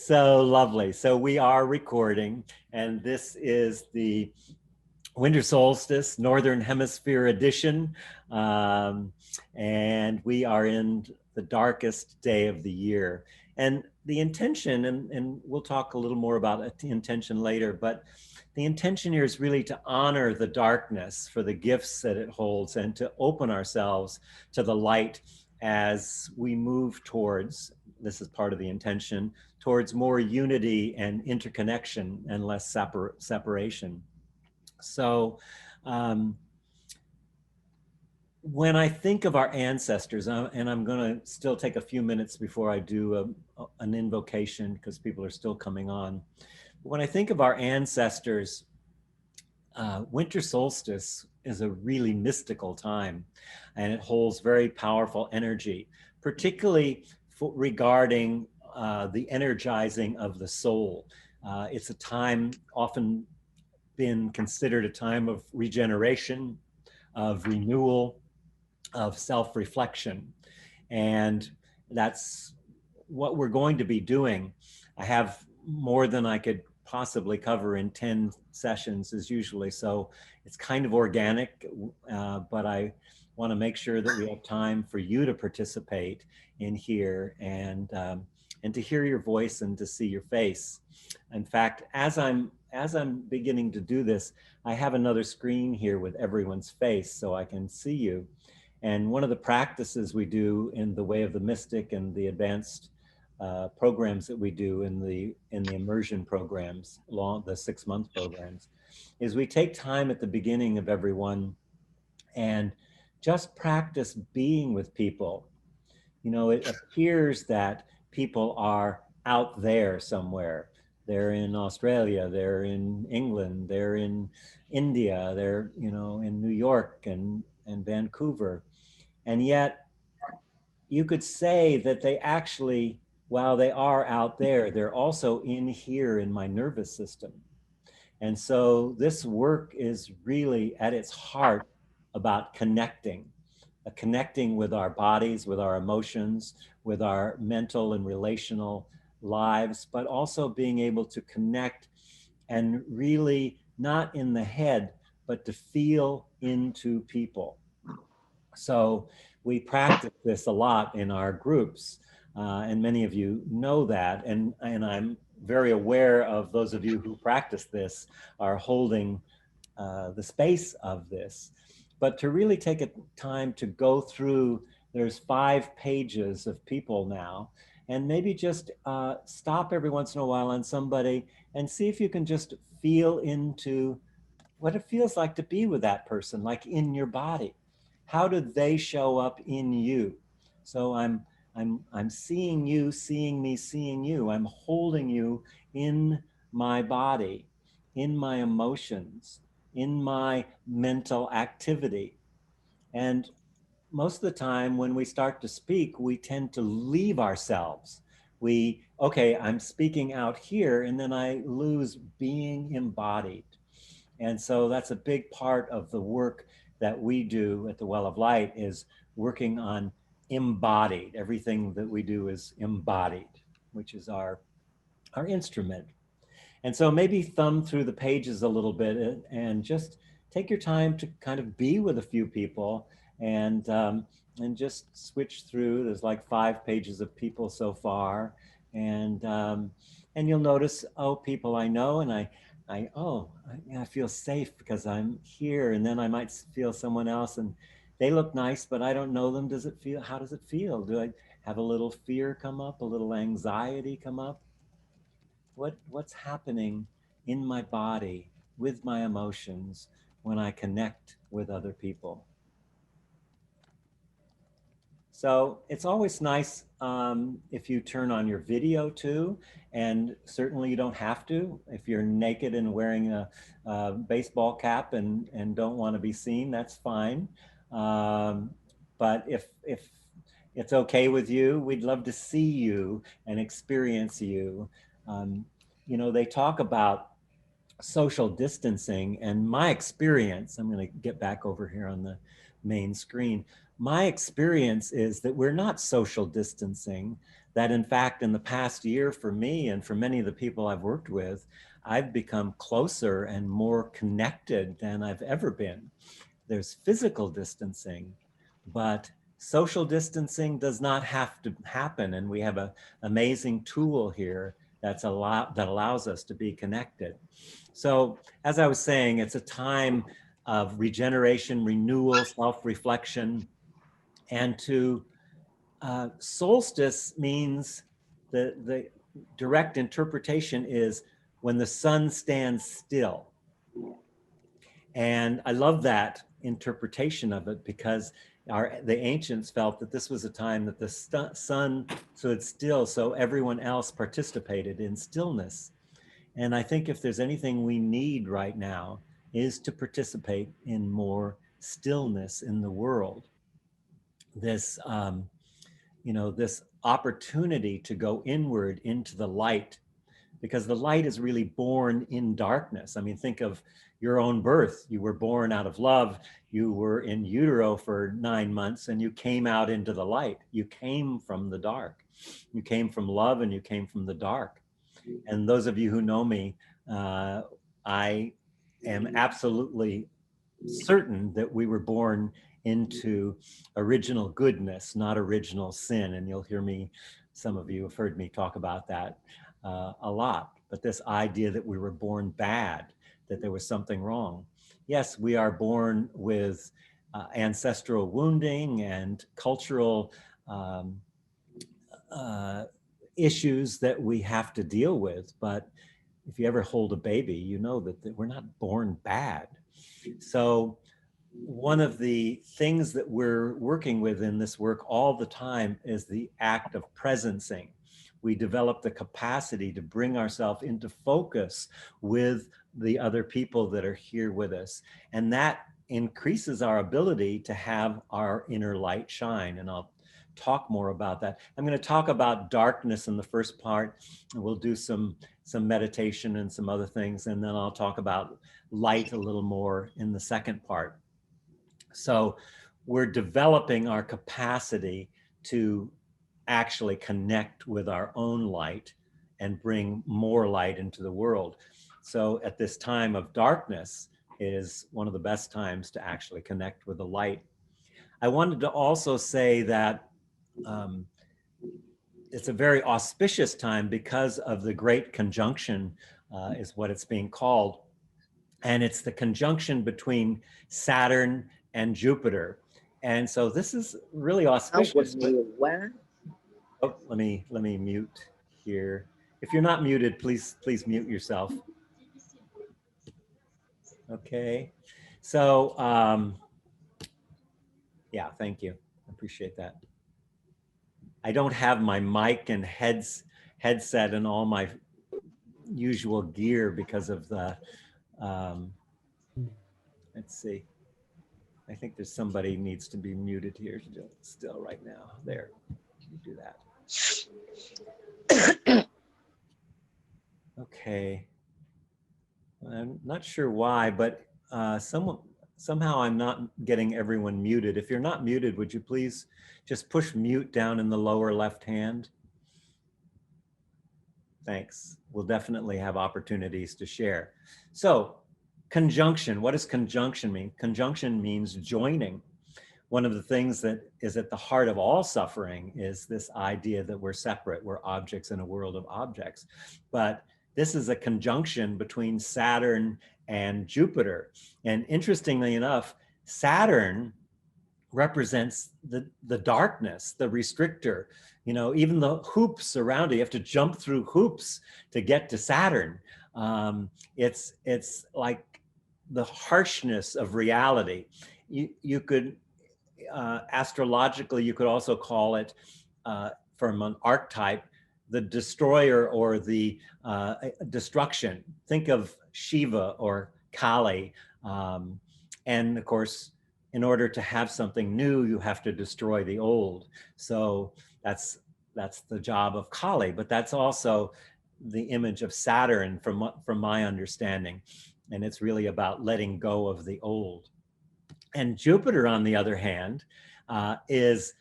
So lovely. So we are recording, and this is the winter solstice, Northern Hemisphere edition. Um, and we are in the darkest day of the year. And the intention, and we'll talk a little more about the intention later, but the intention here is really to honor the darkness for the gifts that it holds and to open ourselves to the light as we move towards, this is part of the intention, towards more unity and interconnection and less separation. So um, when I think of our ancestors, and I'm going to still take a few minutes before I do an invocation because people are still coming on. When I think of our ancestors, winter solstice is a really mystical time, and it holds very powerful energy, particularly regarding the energizing of the soul. It's a time often been considered a time of regeneration, of renewal, of self-reflection. And that's what we're going to be doing. I have more than I could possibly cover in 10 sessions as usually. So it's kind of organic, but I want to make sure that we have time for you to participate in here and to hear your voice and to see your face. In fact, as I'm beginning to do this, I have another screen here with everyone's face so I can see you. And one of the practices we do in the Way of the Mystic and the advanced programs that we do in the immersion programs, the 6-month programs, is we take time at the beginning of everyone and just practice being with people. You know, it appears that people are out there somewhere. They're in Australia, they're in England, they're in India, they're, you know, in New York and Vancouver. And yet you could say that they actually, while they are out there, they're also in here in my nervous system. And so this work is really at its heart about connecting with our bodies, with our emotions, with our mental and relational lives, but also being able to connect and really not in the head, but to feel into people. So we practice this a lot in our groups, and many of you know that. And I'm very aware of those of you who practice this are holding the space of this. But to really take a time to go through, there's 5 pages of people now, and maybe just stop every once in a while on somebody and see if you can just feel into what it feels like to be with that person, like in your body. How do they show up in you? So I'm seeing you, seeing me, seeing you. I'm holding you in my body, in my emotions, in my mental activity. And most of the time when we start to speak, we tend to leave ourselves. Okay, I'm speaking out here, and then I lose being embodied. And so that's a big part of the work that we do at the Well of Light, is working on embodied. Everything that we do is embodied, which is our instrument. And so maybe thumb through the pages a little bit and just take your time to kind of be with a few people and just switch through. There's like 5 pages of people so far. And you'll notice, oh, people I know, and I feel safe because I'm here. And then I might feel someone else and they look nice, but I don't know them. How does it feel? Do I have a little fear come up, a little anxiety come up? What's happening in my body with my emotions when I connect with other people? So it's always nice if you turn on your video too, and certainly you don't have to. If you're naked and wearing a baseball cap and don't want to be seen, that's fine. But if it's okay with you, we'd love to see you and experience you. You know, they talk about social distancing, and my experience, I'm going to get back over here on the main screen. my experience is that we're not social distancing, that in fact, in the past year for me and for many of the people I've worked with, I've become closer and more connected than I've ever been. There's physical distancing, but social distancing does not have to happen. And we have an amazing tool here that allows us to be connected. So as I was saying, it's a time of regeneration, renewal, self-reflection, and to solstice means the direct interpretation is when the sun stands still. And I love that interpretation of it because the ancients felt that this was a time that the sun stood still, so everyone else participated in stillness. And I think if there's anything we need right now is to participate in more stillness in the world. This, this opportunity to go inward into the light, because the light is really born in darkness. I mean, think of your own birth. You were born out of love. You were in utero for 9 months and you came out into the light. You came from the dark. You came from love and you came from the dark. And those of you who know me, I am absolutely certain that we were born into original goodness, not original sin. And you'll hear me, some of you have heard me talk about that a lot. But this idea that we were born bad, that there was something wrong. Yes, we are born with ancestral wounding and cultural issues that we have to deal with. But if you ever hold a baby, you know that we're not born bad. So one of the things that we're working with in this work all the time is the act of presencing. We develop the capacity to bring ourselves into focus with the other people that are here with us. And that increases our ability to have our inner light shine. And I'll talk more about that. I'm going to talk about darkness in the first part, and we'll do some meditation and some other things. And then I'll talk about light a little more in the second part. So we're developing our capacity to actually connect with our own light and bring more light into the world. So at this time of darkness is one of the best times to actually connect with the light. I wanted to also say that it's a very auspicious time because of the great conjunction is what it's being called. And it's the conjunction between Saturn and Jupiter. And so this is really auspicious. Oh, let me mute here. If you're not muted, please mute yourself. Okay. So yeah, thank you. I appreciate that. I don't have my mic and headset and all my usual gear because of the, let's see. I think there's somebody needs to be muted here still right now. There, you do that. Okay. I'm not sure why, but somehow I'm not getting everyone muted. If you're not muted, would you please just push mute down in the lower left hand? Thanks. We'll definitely have opportunities to share. So conjunction, what does conjunction mean? Conjunction means joining. One of the things that is at the heart of all suffering is this idea that we're separate, we're objects in a world of objects. But this is a conjunction between Saturn and Jupiter. And interestingly enough, Saturn represents the darkness, the restrictor. You know, even the hoops around it, you have to jump through hoops to get to Saturn. It's like the harshness of reality. You could, astrologically, you could also call it, from an archetype, the destroyer or the destruction. Think of Shiva or Kali. And of course, in order to have something new, you have to destroy the old. So that's the job of Kali, but that's also the image of Saturn from my understanding. And it's really about letting go of the old. And Jupiter, on the other hand, is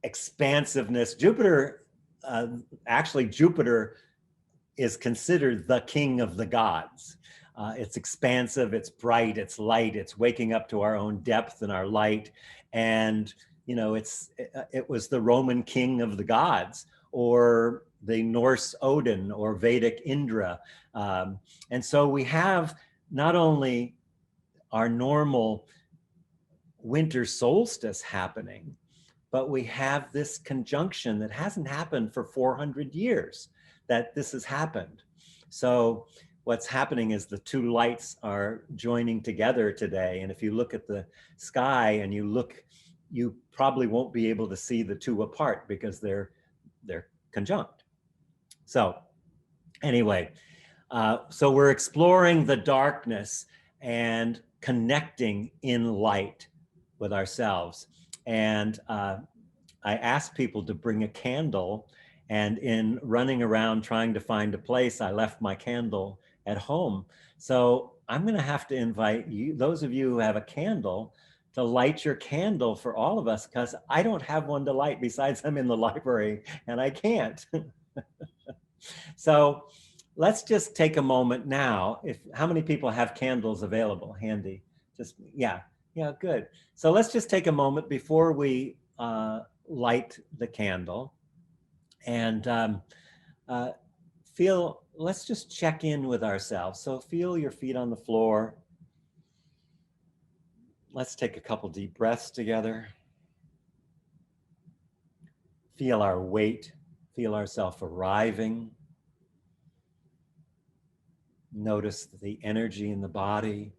expansiveness. Jupiter, actually Jupiter is considered the king of the gods. It's expansive, it's bright, it's light, it's waking up to our own depth and our light. And, you know, it was the Roman king of the gods, or the Norse Odin, or Vedic Indra. And so we have not only our normal winter solstice happening, but we have this conjunction that hasn't happened for 400 years, that this has happened. So what's happening is the two lights are joining together today. And if you look at the sky and you probably won't be able to see the two apart because they're conjunct. So anyway, so we're exploring the darkness and connecting in light with ourselves. And I asked people to bring a candle, and in running around trying to find a place, I left my candle at home. So I'm going to have to invite you, those of you who have a candle, to light your candle for all of us, because I don't have one to light. Besides, I'm in the library and I can't. So let's just take a moment now. How many people have candles available handy? Just, yeah, good. So let's just take a moment before we light the candle, and let's just check in with ourselves. So feel your feet on the floor. Let's take a couple deep breaths together. Feel our weight, feel ourselves arriving. Notice the energy in the body.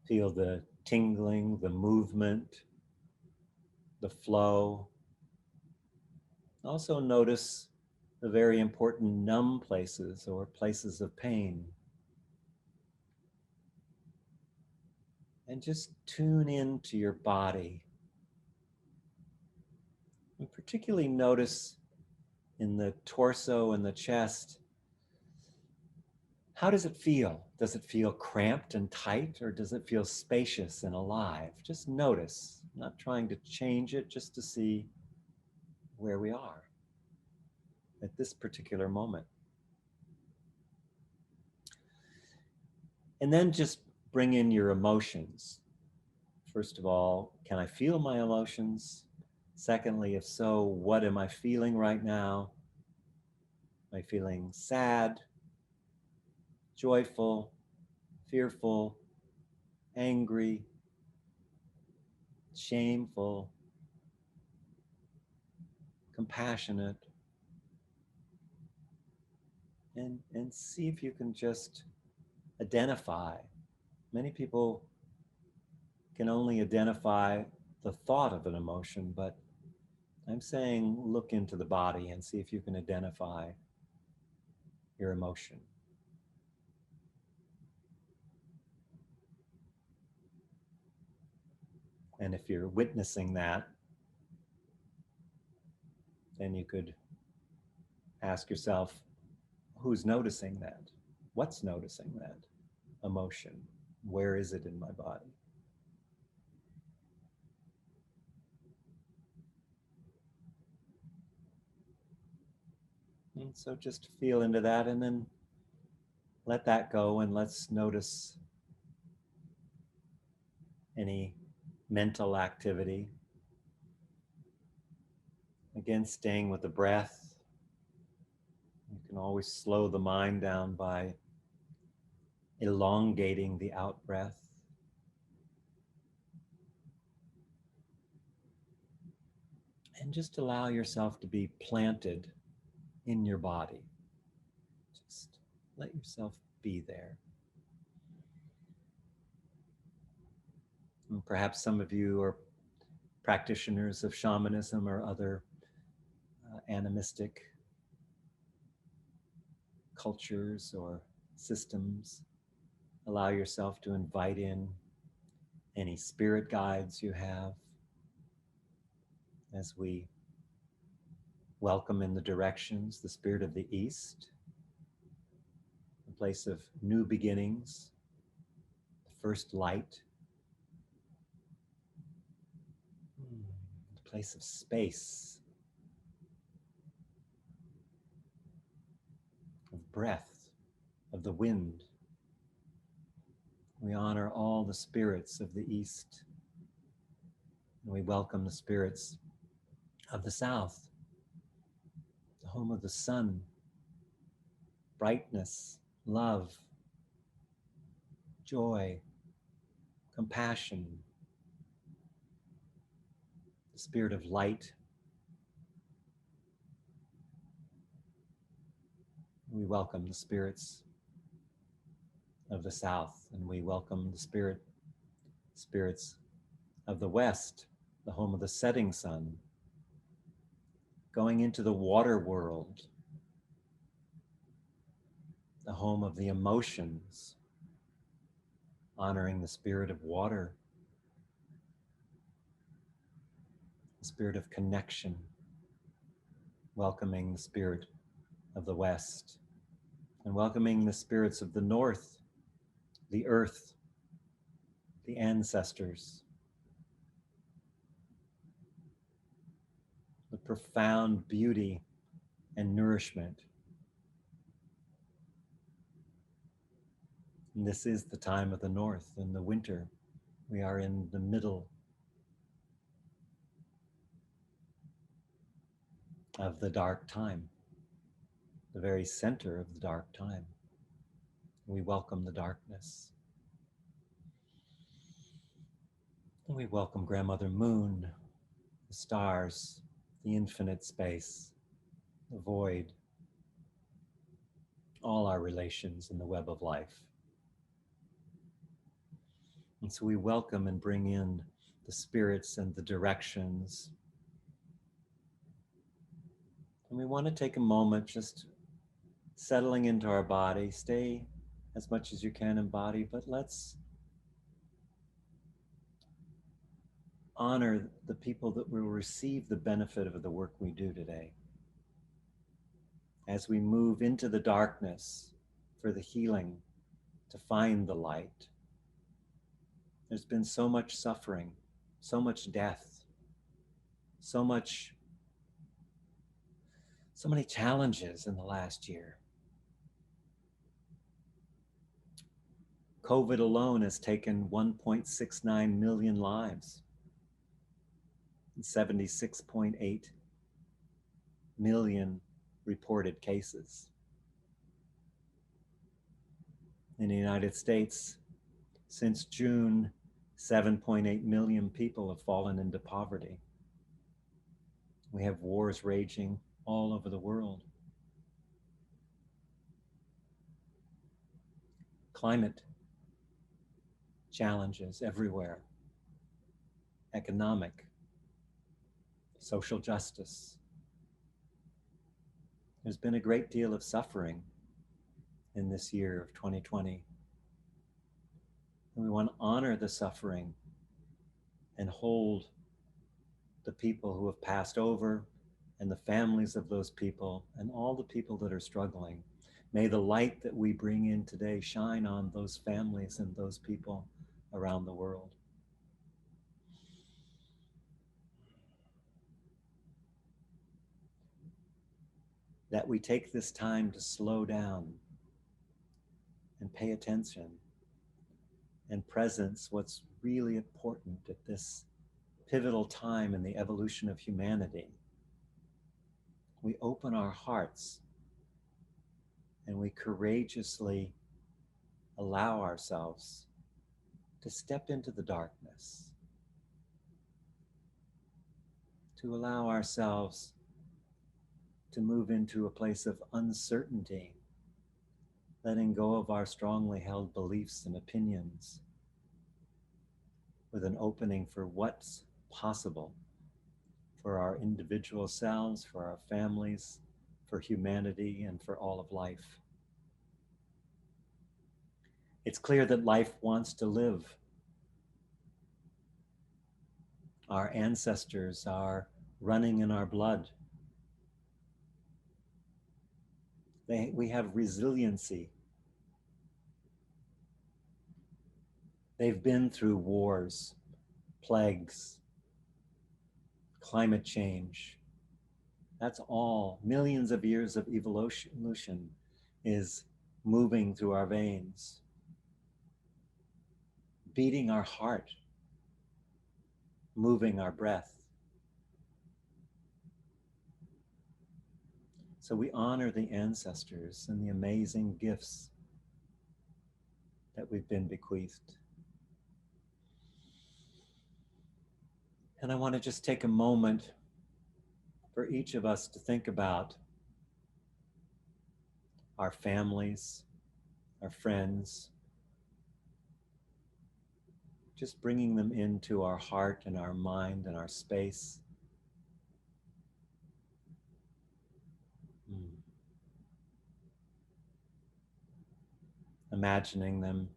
Feel the tingling, the movement, the flow. Also notice the very important numb places or places of pain. And just tune into your body. And particularly notice in the torso and the chest, how does it feel? Does it feel cramped and tight, or does it feel spacious and alive? Just notice, not trying to change it, just to see where we are at this particular moment. And then just bring in your emotions. First of all, can I feel my emotions? Secondly, if so, what am I feeling right now? Am I feeling sad, joyful, fearful, angry, shameful, compassionate? And see if you can just identify. Many people can only identify the thought of an emotion, but I'm saying look into the body and see if you can identify your emotion. And if you're witnessing that, then you could ask yourself, who's noticing that? What's noticing that emotion? Where is it in my body? And so just feel into that, and then let that go, and let's notice any mental activity. Again, staying with the breath. You can always slow the mind down by elongating the out breath. And just allow yourself to be planted in your body. Just let yourself be there. And perhaps some of you are practitioners of shamanism or other animistic cultures or systems. Allow yourself to invite in any spirit guides you have as we welcome in the directions, the spirit of the East, a place of new beginnings, the first light. place of space, of breath, of the wind. We honor all the spirits of the East. And we welcome the spirits of the South, the home of the sun, brightness, love, joy, compassion, the spirit of light. We welcome the spirits of the South, and we welcome the spirits of the West, the home of the setting sun, going into the water world, the home of the emotions, honoring the spirit of water, the spirit of connection, welcoming the spirit of the West, and welcoming the spirits of the North, the earth, the ancestors, the profound beauty and nourishment. And this is the time of the North in the winter. We are in the middle of the dark time, the very center of the dark time. We welcome the darkness. And we welcome Grandmother Moon, the stars, the infinite space, the void, all our relations in the web of life. And so we welcome and bring in the spirits and the directions. And we want to take a moment just settling into our body. Stay as much as you can in body, but let's honor the people that will receive the benefit of the work we do today. As we move into the darkness for the healing, to find the light. There's been so much suffering, so much death, so many challenges in the last year. COVID alone has taken 1.69 million lives and 76.8 million reported cases. In the United States, since June, 7.8 million people have fallen into poverty. We have wars raging all over the world. Climate challenges everywhere. Economic, social justice. There's been a great deal of suffering in this year of 2020. And we want to honor the suffering and hold the people who have passed over and the families of those people and all the people that are struggling. May the light that we bring in today shine on those families and those people around the world. That we take this time to slow down and pay attention and presence what's really important at this pivotal time in the evolution of humanity. We open our hearts and we courageously allow ourselves to step into the darkness, to allow ourselves to move into a place of uncertainty, letting go of our strongly held beliefs and opinions, with an opening for what's possible for our individual selves, for our families, for humanity, and for all of life. It's clear that life wants to live. Our ancestors are running in our blood. We have resiliency. They've been through wars, plagues, climate change. That's all. Millions of years of evolution is moving through our veins, beating our heart, moving our breath. So we honor the ancestors and the amazing gifts that we've been bequeathed. And I want to just take a moment for each of us to think about our families, our friends, just bringing them into our heart and our mind and our space. Imagining them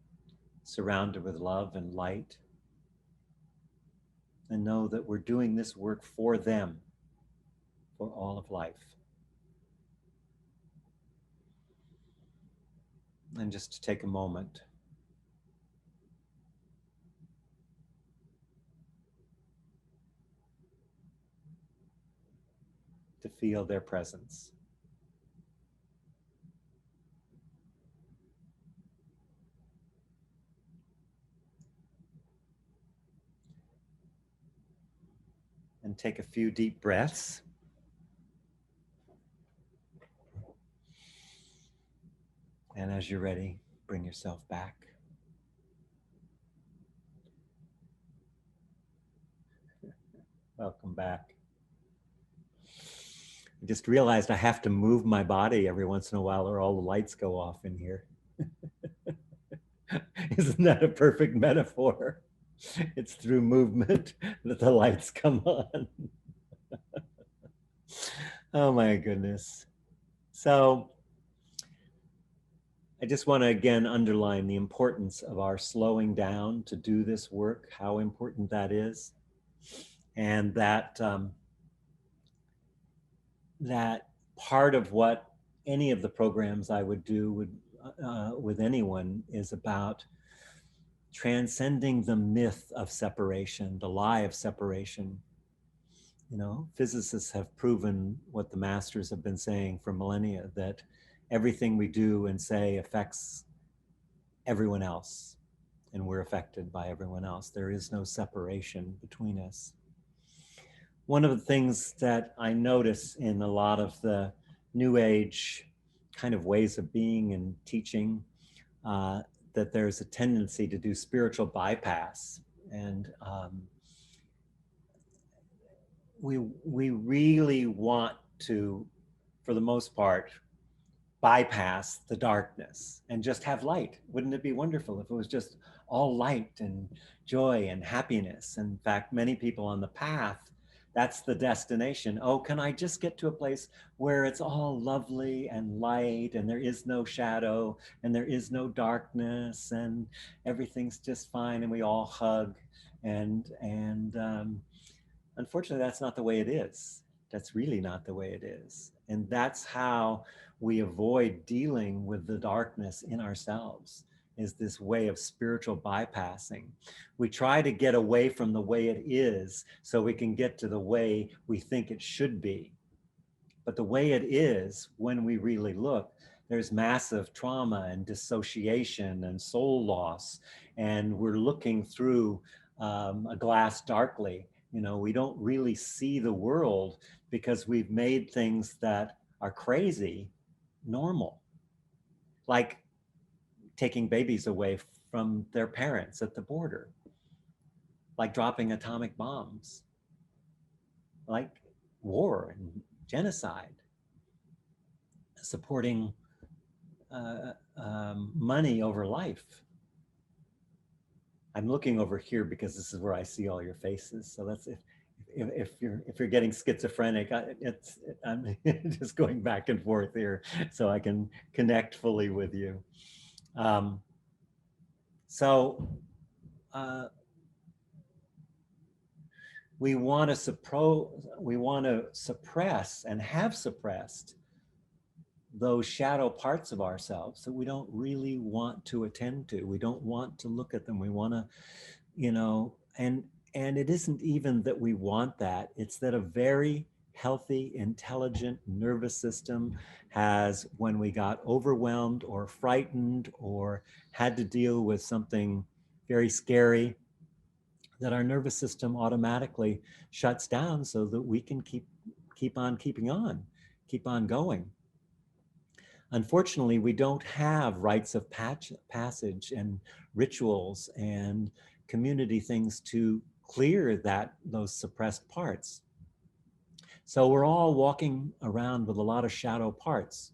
surrounded with love and light, and know that we're doing this work for them, for all of life. And just to take a moment to feel their presence. And take a few deep breaths. And as you're ready, bring yourself back. Welcome back. I just realized I have to move my body every once in a while or all the lights go off in here. Isn't that a perfect metaphor? It's through movement that the lights come on. Oh my goodness. So I just want to again underline the importance of our slowing down to do this work, how important that is. And that that part of what any of the programs I would do with anyone is about transcending the myth of separation, the lie of separation. You know, physicists have proven what the masters have been saying for millennia, that everything we do and say affects everyone else, and we're affected by everyone else. There is no separation between us. One of the things that I notice in a lot of the New Age kind of ways of being and teaching, that there's a tendency to do spiritual bypass. And we really want to, for the most part, bypass the darkness and just have light. Wouldn't it be wonderful if it was just all light and joy and happiness? In fact, many people on the path, that's the destination. Oh, can I just get to a place where it's all lovely and light and there is no shadow and there is no darkness and everything's just fine and we all hug. And unfortunately, that's not the way it is. That's really not the way it is. And that's how we avoid dealing with the darkness in ourselves, is this way of spiritual bypassing. We try to get away from the way it is so we can get to the way we think it should be. But the way it is, when we really look, there's massive trauma and dissociation and soul loss. And we're looking through a glass darkly. You know, we don't really see the world because we've made things that are crazy normal. Like taking babies away from their parents at the border, like dropping atomic bombs, like war and genocide, supporting money over life. I'm looking over here because this is where I see all your faces. So that's if you're getting schizophrenic, I'm just going back and forth here so I can connect fully with you. We want to suppress and have suppressed those shadow parts of ourselves that we don't really want to attend to. We don't want to look at them. We want to, you know, and And it isn't even that we want that, it's that a very healthy, intelligent nervous system has, when we got overwhelmed or frightened or had to deal with something very scary, that our nervous system automatically shuts down so that we can keep on keeping on, keep on going. Unfortunately, we don't have rites of passage and rituals and community things to clear those suppressed parts. So we're all walking around with a lot of shadow parts.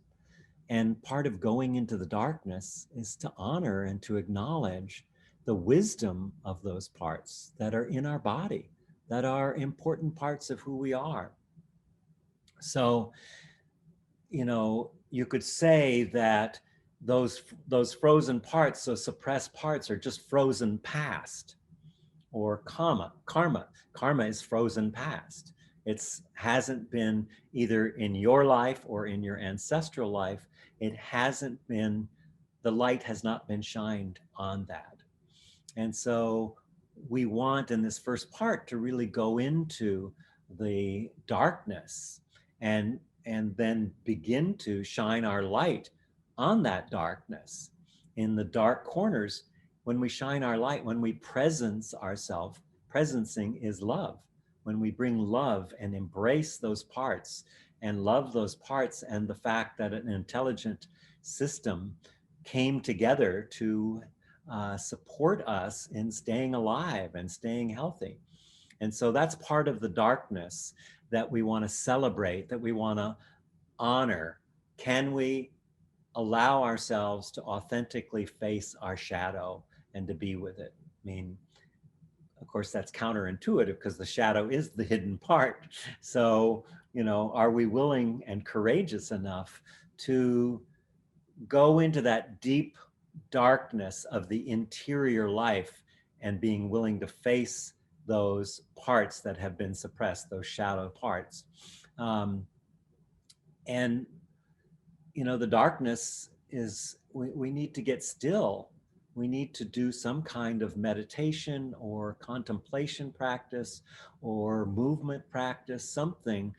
And part of going into the darkness is to honor and to acknowledge the wisdom of those parts that are in our body, that are important parts of who we are. So, you could say that those frozen parts, those suppressed parts, are just frozen past, or karma. Karma is frozen past. It hasn't been, either in your life or in your ancestral life, it hasn't been, the light has not been shined on that. And so we want in this first part to really go into the darkness and then begin to shine our light on that darkness. In the dark corners, when we shine our light, when we presence ourselves, presencing is love. When we bring love and embrace those parts and love those parts, and the fact that an intelligent system came together to support us in staying alive and staying healthy. And so that's part of the darkness that we want to celebrate, that we want to honor. Can we allow ourselves to authentically face our shadow and to be with it? I mean, of course, that's counterintuitive because the shadow is the hidden part. So, are we willing and courageous enough to go into that deep darkness of the interior life and being willing to face those parts that have been suppressed, those shadow parts? And the darkness is, we need to get still. We need to do some kind of meditation or contemplation practice or movement practice, something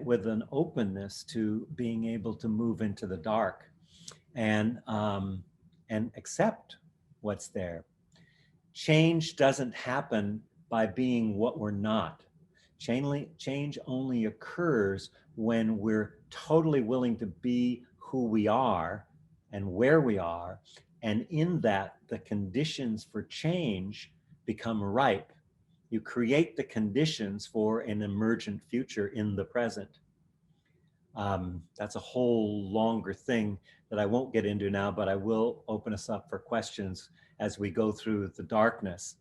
with an openness to being able to move into the dark and accept what's there. Change doesn't happen by being what we're not. Change only occurs when we're totally willing to be who we are and where we are. And in that, the conditions for change become ripe. You create the conditions for an emergent future in the present. That's a whole longer thing that I won't get into now, but I will open us up for questions as we go through the darkness.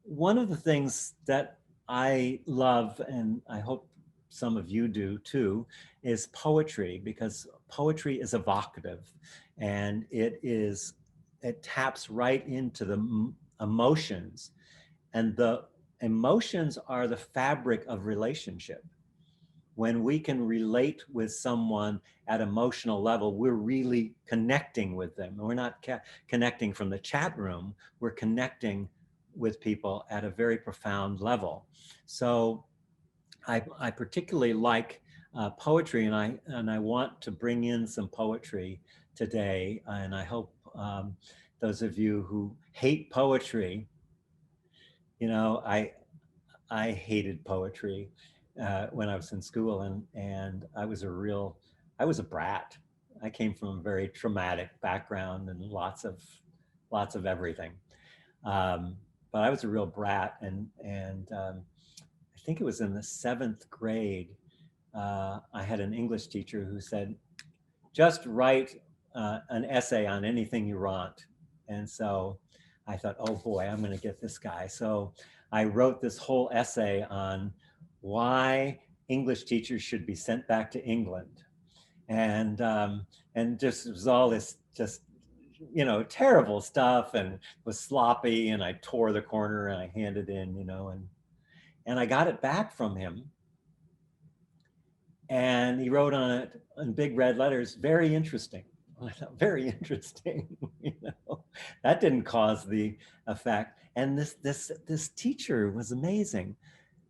One of the things that I love, and I hope some of you do too, is poetry, because poetry is evocative and it taps right into the emotions, and the emotions are the fabric of relationship. When we can relate with someone at emotional level, we're really connecting with them. We're not connecting from the chat room, we're connecting with people at a very profound level. So I particularly like poetry, and I want to bring in some poetry today. And I hope those of you who hate poetry, I hated poetry when I was in school, and I was a brat. I came from a very traumatic background and lots of everything. But I was a real brat, and I think it was in the 7th grade. I had an English teacher who said, "Just write an essay on anything you want." And so I thought, oh boy, I'm going to get this guy. So I wrote this whole essay on why English teachers should be sent back to England, and just, it was all this just terrible stuff, and was sloppy, and I tore the corner and I handed in, and I got it back from him, and he wrote on it in big red letters, "Very interesting." I thought, very interesting. You know, that didn't cause the effect. And this teacher was amazing.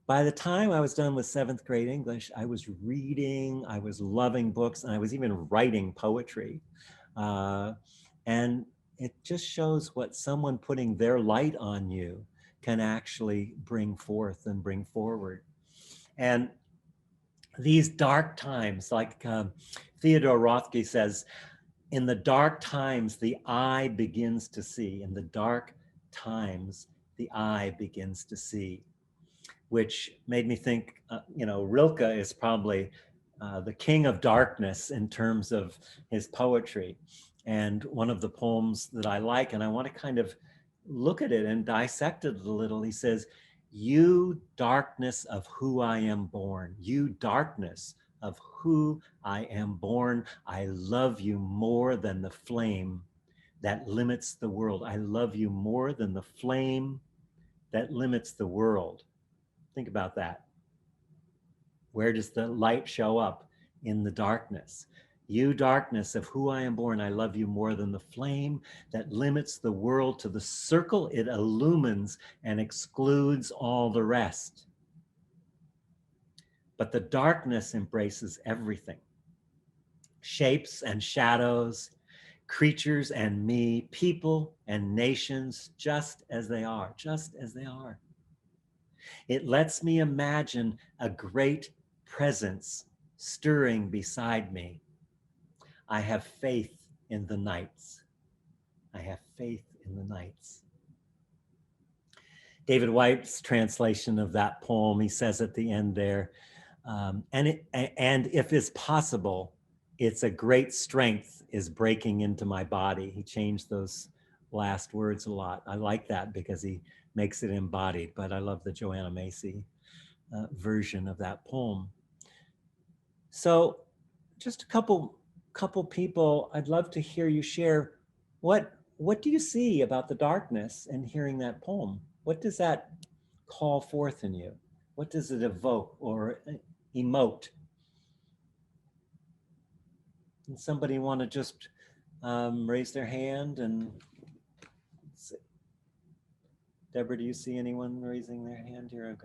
By the time I was done with seventh grade English, I was reading, I was loving books, and I was even writing poetry. Uh, and it just shows what someone putting their light on you can actually bring forth and bring forward. And these dark times, like Theodore Rothke says, in the dark times, the eye begins to see. In the dark times, the eye begins to see, which made me think, Rilke is probably the king of darkness in terms of his poetry. And one of the poems that I like, and I want to kind of look at it and dissect it a little, he says, "You darkness of who I am born, you darkness of who I am born, I love you more than the flame that limits the world. I love you more than the flame that limits the world." Think about that. Where does the light show up? In the darkness. "You darkness of who I am born, I love you more than the flame that limits the world to the circle it illumines and excludes all the rest." But the darkness embraces everything. Shapes and shadows, creatures and me, people and nations, just as they are, just as they are. It lets me imagine a great presence stirring beside me. I have faith in the nights. I have faith in the nights. David White's translation of that poem, he says at the end there, and if it's possible, it's a great strength is breaking into my body. He changed those last words a lot. I like that because he makes it embodied, but I love the Joanna Macy version of that poem. So just a couple people, I'd love to hear you share what do you see about the darkness and hearing that poem? What does that call forth in you? What does it evoke or emote? And somebody want to just raise their hand? And Deborah, do you see anyone raising their hand here?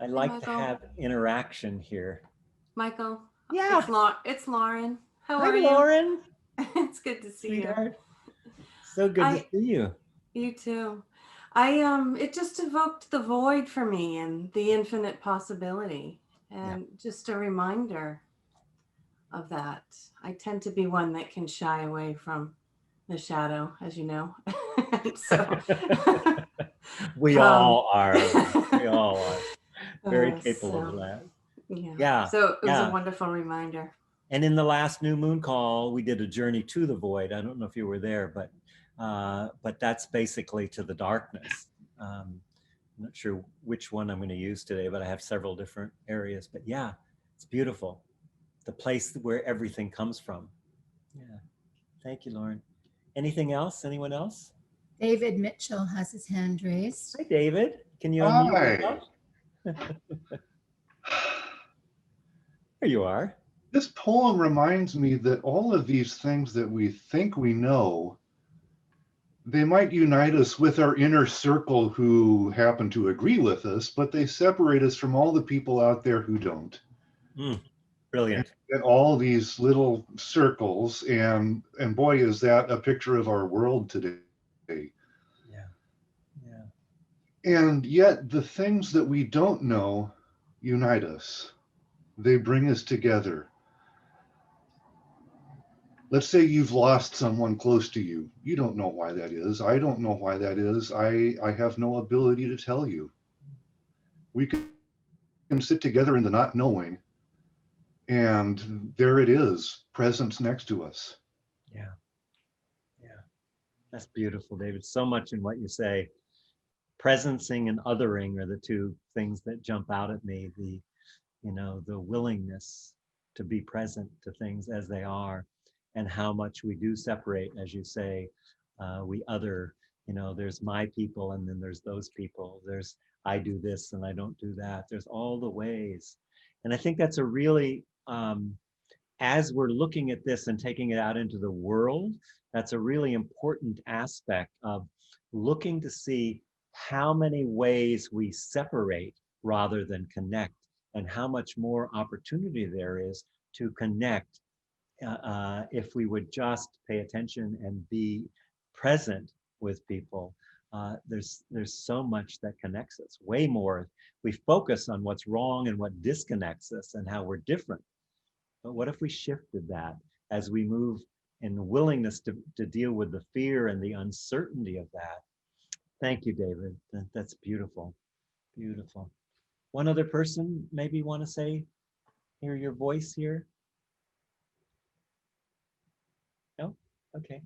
I like to have interaction here. Michael. Yeah. It's Lauren. How Hi, are you? Lauren. It's good to see Sweetheart. you. So good to see you. You too. It just evoked the void for me and the infinite possibility, and just a reminder of that. I tend to be one that can shy away from the shadow, as you know. So we all are. We all are very capable of that. Yeah. So it was a wonderful reminder. And in the last new moon call, we did a journey to the void. I don't know if you were there, but that's basically to the darkness. I'm not sure which one I'm going to use today, but I have several different areas. But yeah, it's beautiful. The place where everything comes from. Yeah. Thank you, Lauren. Anything else? Anyone else? David Mitchell has his hand raised. Hi, David. Can you unmute yourself? There you are. This poem reminds me that all of these things that we think we know, they might unite us with our inner circle who happen to agree with us, but they separate us from all the people out there who don't. Brilliant. And all these little circles, and boy, is that a picture of our world today. Yeah. And yet the things that we don't know unite us. They bring us together. Let's say you've lost someone close to you. You don't know why that is. I don't know why that is. I have no ability to tell you. We can sit together in the not knowing, and there it is, presence next to us. Yeah. That's beautiful, David. So much in what you say. Presencing and othering are the two things that jump out at me. The willingness to be present to things as they are, and how much we do separate, as you say, we other, there's my people and then there's those people. There's I do this and I don't do that. There's all the ways. And I think that's a really as we're looking at this and taking it out into the world, that's a really important aspect of looking to see how many ways we separate rather than connect, and how much more opportunity there is to connect if we would just pay attention and be present with people. There's so much that connects us, way more. We focus on what's wrong and what disconnects us and how we're different. But what if we shifted that as we move in the willingness to deal with the fear and the uncertainty of that? Thank you, David. That's beautiful, beautiful. One other person maybe want to say, hear your voice here? No? Okay.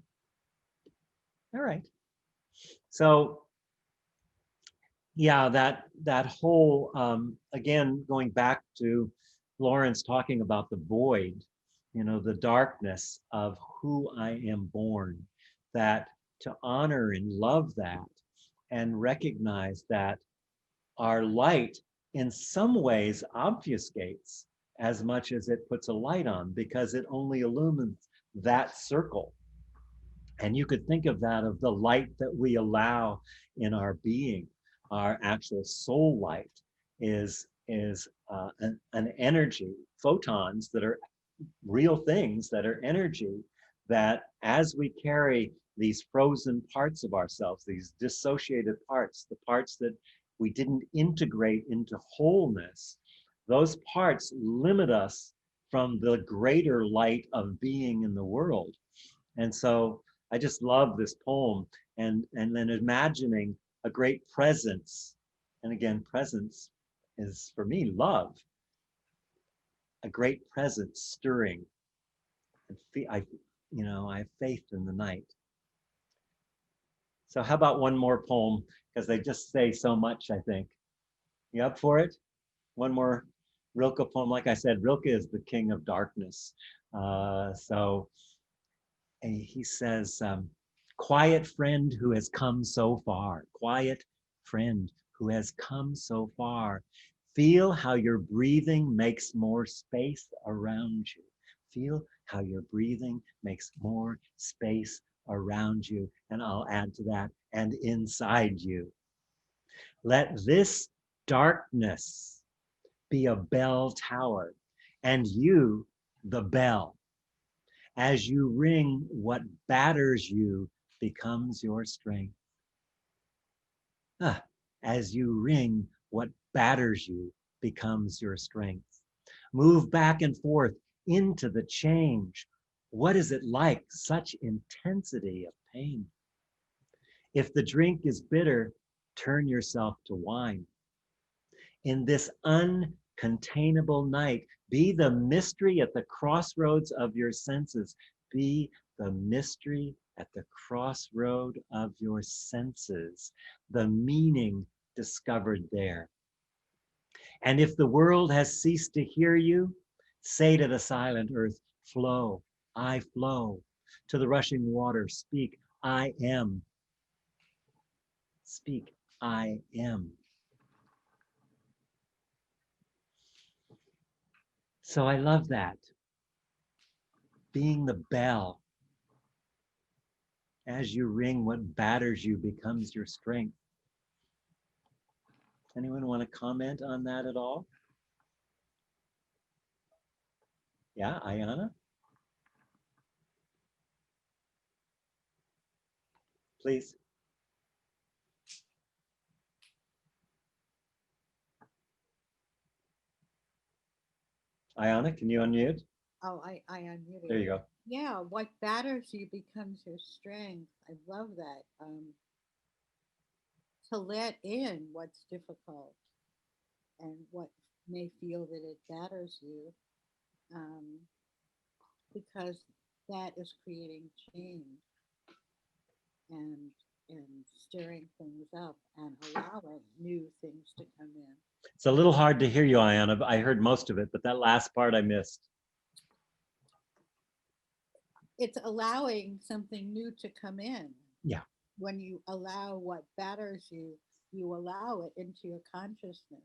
All right. So yeah, that whole again, going back to Lawrence talking about the void, the darkness of who I am born, that to honor and love that and recognize that our light in some ways obfuscates as much as it puts a light on, because it only illumines that circle. And you could think of that, of the light that we allow in our being. Our actual soul light is an energy, photons that are real things, that are energy, that as we carry these frozen parts of ourselves, these dissociated parts, the parts that we didn't integrate into wholeness, those parts limit us from the greater light of being in the world. And so I just love this poem, and then imagining a great presence. And again, presence is for me love. A great presence stirring. And I have faith in the night. So how about one more poem? Because they just say so much, I think. You up for it? One more Rilke poem. Like I said, Rilke is the king of darkness. So he says, quiet friend who has come so far, quiet friend who has come so far, feel how your breathing makes more space around you. Feel how your breathing makes more space around you. And I'll add to that, and inside you. Let this darkness be a bell tower, and you the bell. As you ring, what batters you becomes your strength. As you ring, what batters you becomes your strength. Move back and forth into the change. What is it like, such intensity of pain? If the drink is bitter, turn yourself to wine. In this uncontainable night, be the mystery at the crossroads of your senses. Be the mystery at the crossroad of your senses, the meaning discovered there. And if the world has ceased to hear you, say to the silent earth, flow, I flow. To the rushing water, speak, I am. Speak, I am. So I love that. Being the bell. As you ring, what batters you becomes your strength. Anyone want to comment on that at all? Yeah, Ayana? Please. Ayana, can you unmute? Oh, I unmuted. There you go. Yeah, what batters you becomes your strength. I love that. To let in what's difficult and what may feel that it batters you, because that is creating change and and stirring things up and allowing new things to come in. It's a little hard to hear you, Ayana. I heard most of it, but that last part I missed. It's allowing something new to come in. Yeah. When you allow what batters you, you allow it into your consciousness.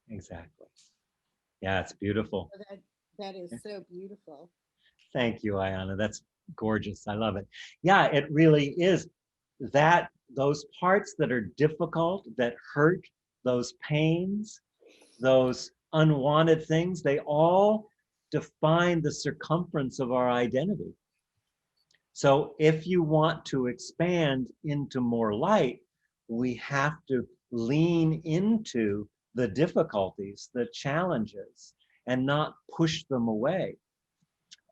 Exactly. Yeah, it's beautiful. So That is so beautiful. Thank you, Ayana. That's gorgeous. I love it. Yeah, it really is that those parts that are difficult, that hurt, those pains, those unwanted things, they all define the circumference of our identity. So if you want to expand into more light, we have to lean into the difficulties, the challenges, and not push them away.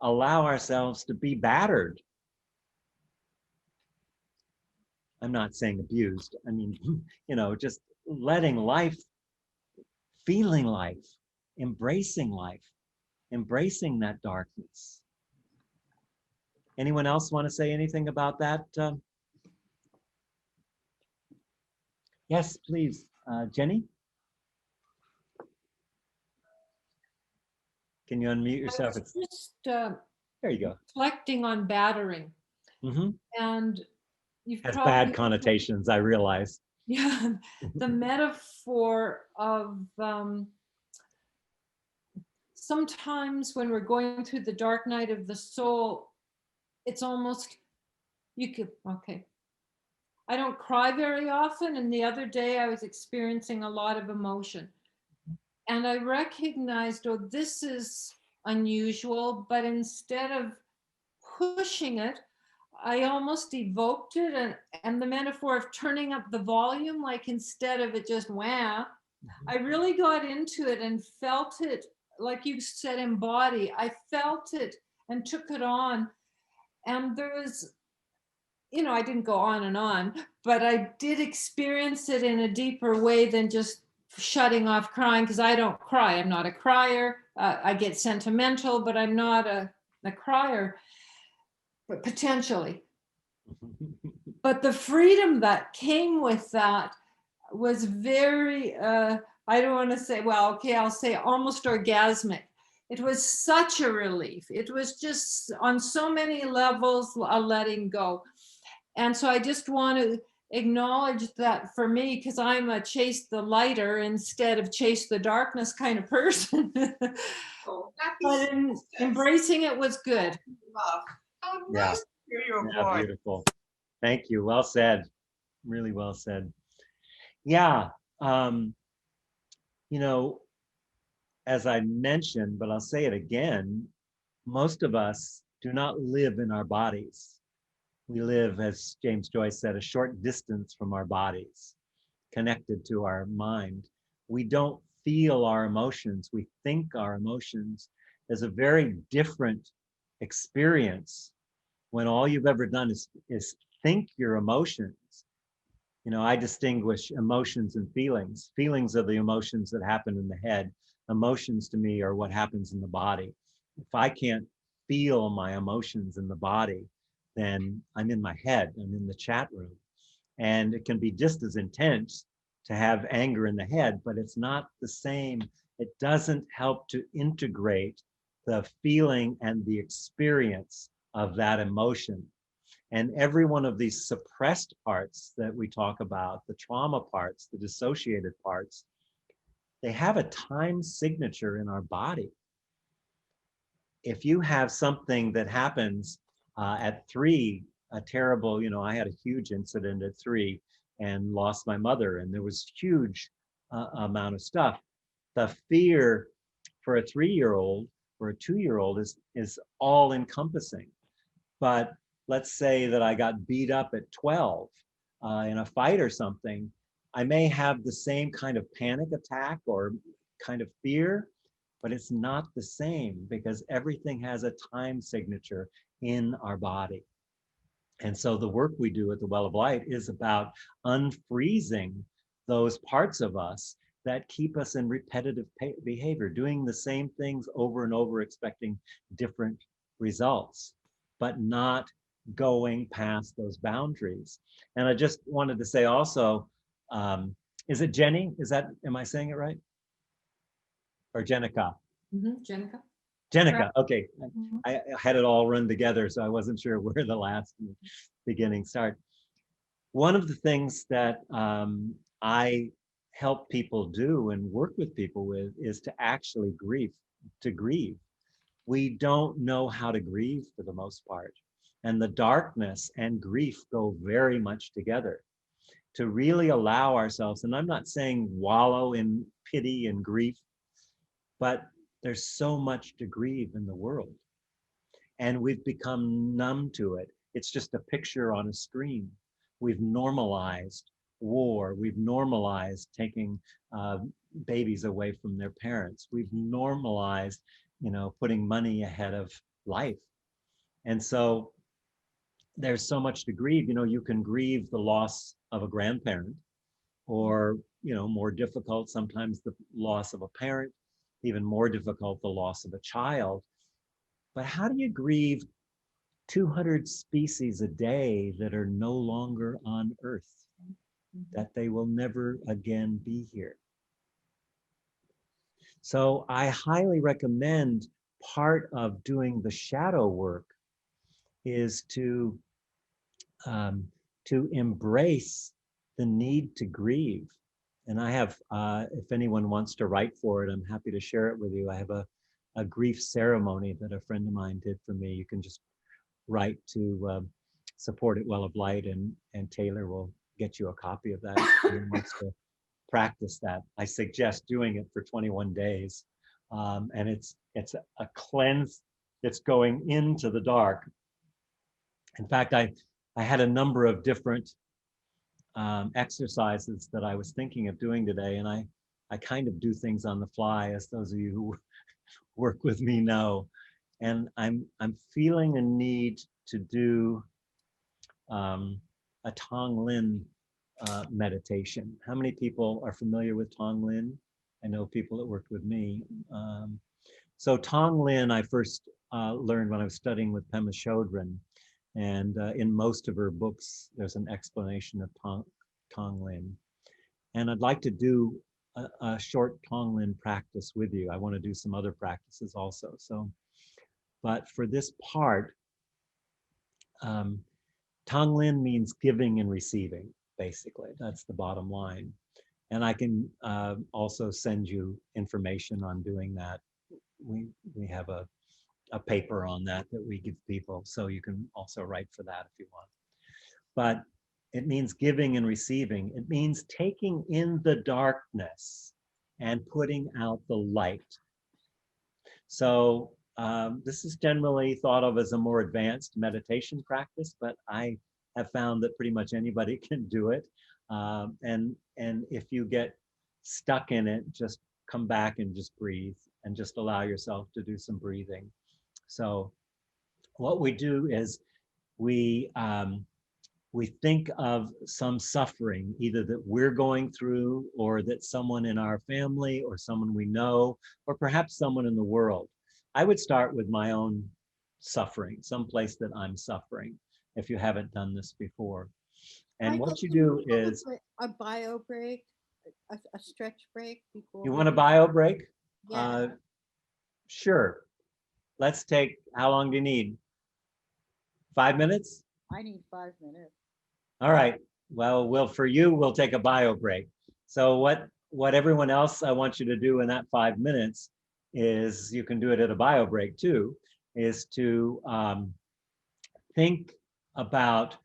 Allow ourselves to be battered. I'm not saying abused. I mean, just letting life, feeling life, embracing that darkness. Anyone else want to say anything about that? Yes, please. Jenny? Can you unmute yourself? I was just There you go. reflecting on battering, Mm-hmm. and you've Has probably bad connotations, I realize. yeah, the metaphor of sometimes when we're going through the dark night of the soul, it's almost okay. I don't cry very often, and the other day I was experiencing a lot of emotion, and I recognized, oh, this is unusual, but instead of pushing it, I almost evoked it, and the metaphor of turning up the volume, like instead of it just wah, I really got into it and felt it, like you said, embody. I felt it and took it on. And there was, I didn't go on, but I did experience it in a deeper way than just shutting off crying, because I don't cry. I'm not a crier. I get sentimental, but I'm not a crier, but potentially. But the freedom that came with that was very, I don't want to say, well, okay, I'll say almost orgasmic. It was such a relief. It was just on so many levels a letting go. And so I just want to acknowledge that for me, because I'm a chase the lighter instead of chase the darkness kind of person. But embracing it was good. Yeah. Yeah, beautiful. Thank you. Well said. Really well said. Yeah. As I mentioned, but I'll say it again, most of us do not live in our bodies. We live, as James Joyce said, a short distance from our bodies, connected to our mind. We don't feel our emotions. We think our emotions. There's a very different experience when all you've ever done is think your emotions. I distinguish emotions and feelings. Feelings are the emotions that happen in the head. Emotions to me are what happens in the body. If I can't feel my emotions in the body, then I'm in my head, I'm in the chat room. And it can be just as intense to have anger in the head, but it's not the same. It doesn't help to integrate the feeling and the experience of that emotion. And every one of these suppressed parts that we talk about, the trauma parts, the dissociated parts, they have a time signature in our body. If you have something that happens at 3, a terrible, I had a huge incident at 3 and lost my mother, and there was huge amount of stuff. The fear for a 3-year-old or a 2-year-old is all encompassing. But let's say that I got beat up at 12 in a fight or something, I may have the same kind of panic attack or kind of fear, but it's not the same because everything has a time signature in our body. And so the work we do at the Well of Light is about unfreezing those parts of us that keep us in repetitive behavior, doing the same things over and over, expecting different results, but not going past those boundaries. And I just wanted to say also, is it Jenny? Am I saying it right? Or Jenica? Jenica. Jenica, okay. Mhm. I had it all run together, so I wasn't sure where the last and beginning start. One of the things that I help people do and work with people with is to actually grieve. we don't know how to grieve for the most part. And the darkness and grief go very much together. To really allow ourselves, and I'm not saying wallow in pity and grief, but there's so much to grieve in the world. And we've become numb to it. It's just a picture on a screen. We've normalized war. We've normalized taking babies away from their parents. We've normalized, putting money ahead of life. And so there's so much to grieve. You can grieve the loss of a grandparent, or, more difficult, sometimes the loss of a parent, even more difficult, the loss of a child. But how do you grieve 200 species a day that are no longer on Earth, that they will never again be here? So I highly recommend, part of doing the shadow work is to embrace the need to grieve. And I have, if anyone wants to write for it, I'm happy to share it with you. I have a grief ceremony that a friend of mine did for me. You can just write to Support at Well of Light, and Taylor will get you a copy of that if anyone wants to practice that. I suggest doing it for 21 days. And it's a cleanse. It's going into the dark. In fact, I had a number of different exercises that I was thinking of doing today, and I kind of do things on the fly, as those of you who work with me know. And I'm feeling a need to do a Tonglen meditation. How many people are familiar with Tonglen? I know people that worked with me. So Tonglen, I first learned when I was studying with Pema Chodron. And in most of her books, there's an explanation of Tonglen. And I'd like to do a short Tonglen practice with you. I want to do some other practices also. So, but for this part, Tonglen means giving and receiving, basically. That's the bottom line. And I can also send you information on doing that. We have a paper on that we give people, so you can also write for that if you want. But it means giving and receiving. It means taking in the darkness and putting out the light. So this is generally thought of as a more advanced meditation practice, but I have found that pretty much anybody can do it. And if you get stuck in it, just come back and just breathe, and just allow yourself to do some breathing. So what we do is we think of some suffering, either that we're going through, or that someone in our family, or someone we know, or perhaps someone in the world. I would start with my own suffering, someplace that I'm suffering, if you haven't done this before. And Michael, what you can we do have is, a bio break, a stretch break before. you want a bio break? Yeah. Sure. Let's take, how long do you need? 5 minutes? I need 5 minutes. All right. Well, for you, we'll take a bio break. So what everyone else I want you to do in that 5 minutes is, you can do it at a bio break too, is to think about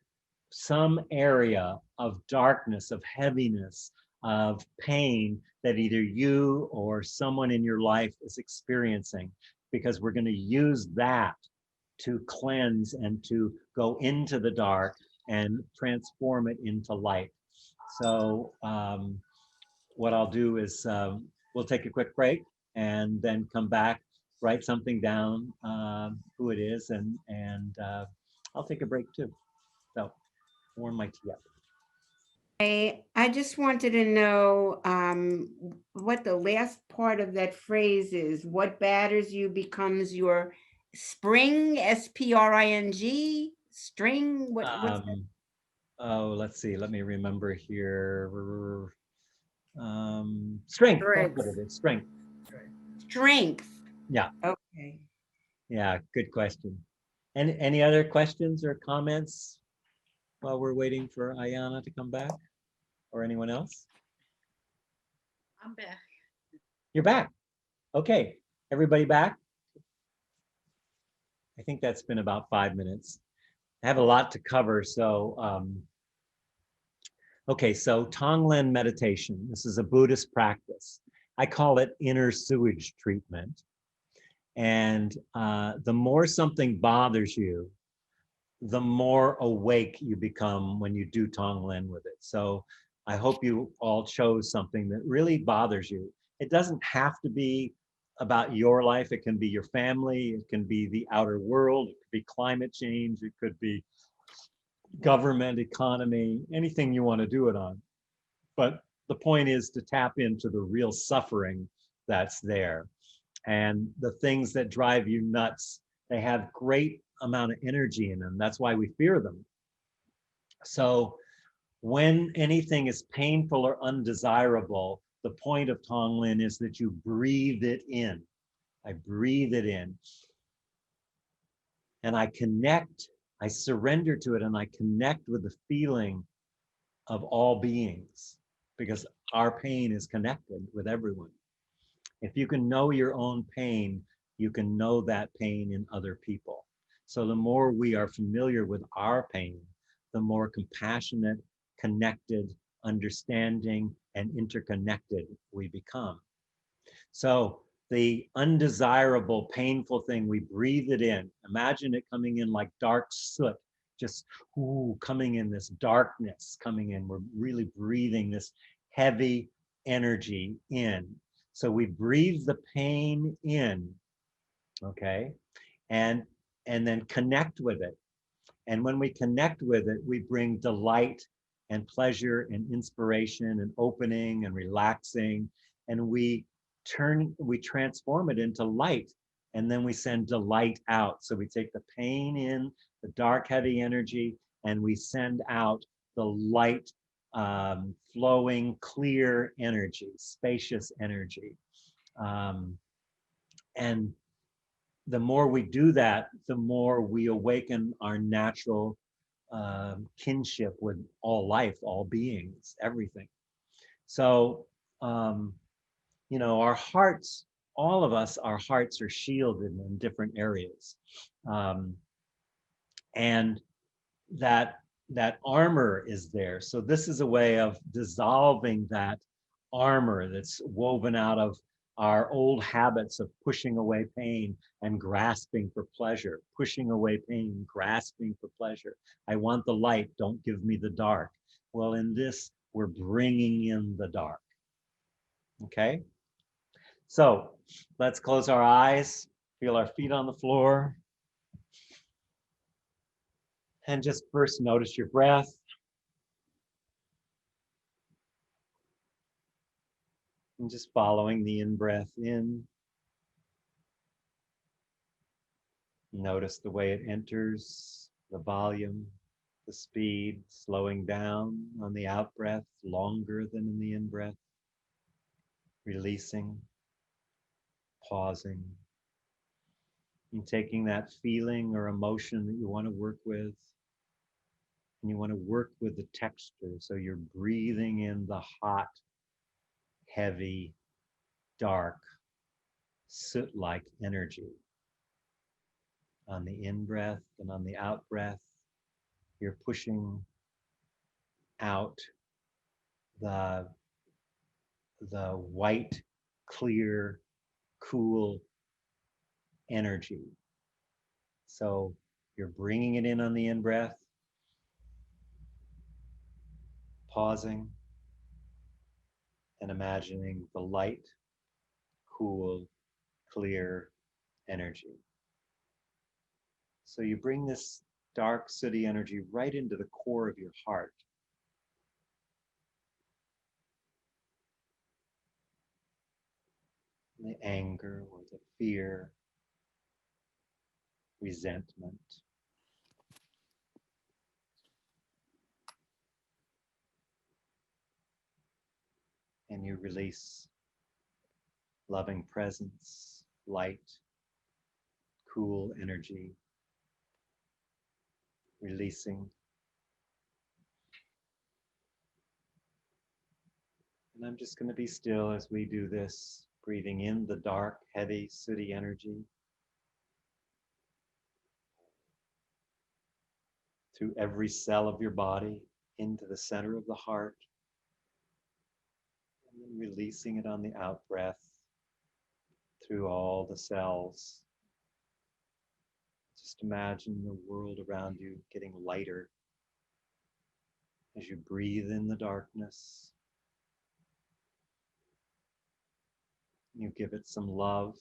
some area of darkness, of heaviness, of pain that either you or someone in your life is experiencing, because we're going to use that to cleanse and to go into the dark and transform it into light. So what I'll do is we'll take a quick break and then come back, write something down, who it is, and I'll take a break too. So warm my tea up. I just wanted to know what the last part of that phrase is. What batters you becomes your spring, S-P-R-I-N-G, string? What's that? Oh, let's see. Let me remember here. Strength. That's what it is. Strength. Strength. Yeah. Okay. Yeah. Good question. Any other questions or comments while we're waiting for Ayana to come back, or anyone else? I'm back. You're back. Okay. Everybody back? I think that's been about 5 minutes. I have a lot to cover, so okay, so Tonglen meditation. This is a Buddhist practice. I call it inner sewage treatment. And the more something bothers you, the more awake you become when you do Tonglen with it. So I hope you all chose something that really bothers you. It doesn't have to be about your life. It can be your family. It can be the outer world. It could be climate change. It could be government, economy, anything you want to do it on. But the point is to tap into the real suffering that's there. And the things that drive you nuts, they have great amount of energy in them. That's why we fear them. So when anything is painful or undesirable, the point of Tonglen is that you breathe it in. I breathe it in. And I connect, I surrender to it, and I connect with the feeling of all beings, because our pain is connected with everyone. If you can know your own pain, you can know that pain in other people. So the more we are familiar with our pain, the more compassionate, connected, understanding, and interconnected we become. So the undesirable, painful thing, we breathe it in. Imagine it coming in like dark soot, just coming in, this darkness coming in. We're really breathing this heavy energy in. So we breathe the pain in, okay, and then connect with it. And when we connect with it, we bring delight and pleasure and inspiration and opening and relaxing, and we transform it into light, and then we send delight out. So we take the pain in, the dark, heavy energy, and we send out the light, flowing, clear energy, spacious energy. And the more we do that, the more we awaken our natural kinship with all life, all beings, everything. So, our hearts, all of us, our hearts are shielded in different areas. And that armor is there. So this is a way of dissolving that armor that's woven out of our old habits of pushing away pain and grasping for pleasure, pushing away pain, grasping for pleasure. I want the light, don't give me the dark. Well, in this, we're bringing in the dark. Okay? So let's close our eyes, feel our feet on the floor, and just first notice your breath. And just following the in-breath in. Notice the way it enters, the volume, the speed, slowing down on the out-breath, longer than in the in-breath. Releasing, pausing, and taking that feeling or emotion that you want to work with. And you want to work with the texture. So you're breathing in the hot, heavy, dark, soot-like energy. On the in-breath and on the out-breath, you're pushing out the white, clear, cool energy. So you're bringing it in on the in-breath, pausing, and imagining the light, cool, clear energy. So you bring this dark, sooty energy right into the core of your heart. The anger or the fear, resentment. And you release loving presence, light, cool energy, releasing. And I'm just going to be still as we do this, breathing in the dark, heavy, sooty energy. through every cell of your body into the center of the heart, and then releasing it on the out breath through all the cells. Just imagine the world around you getting lighter as you breathe in the darkness. You give it some love.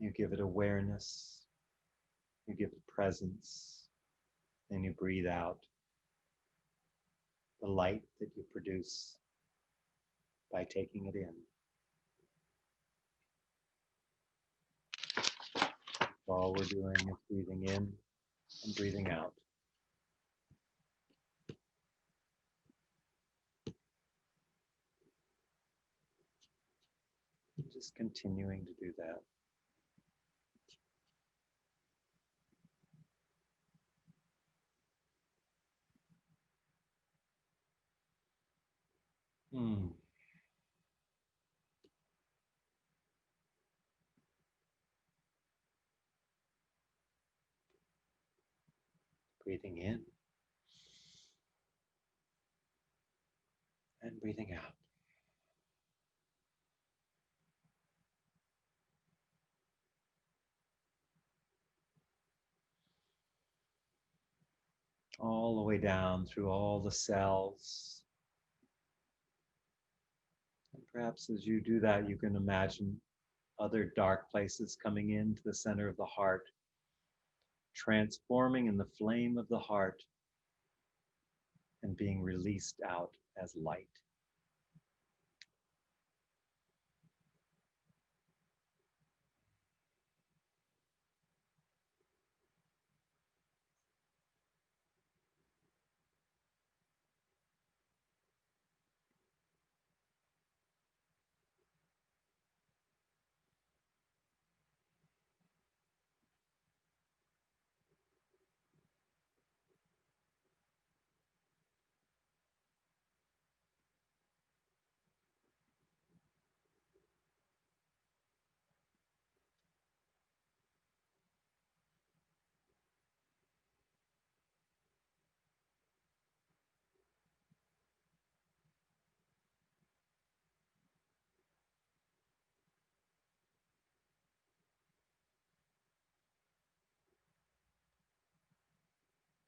You give it awareness. You give it presence. And you breathe out the light that you produce by taking it in. All we're doing is breathing in and breathing out. Just continuing to do that. Breathing in and breathing out. All the way down through all the cells. And perhaps as you do that, you can imagine other dark places coming into the center of the heart, transforming in the flame of the heart and being released out as light.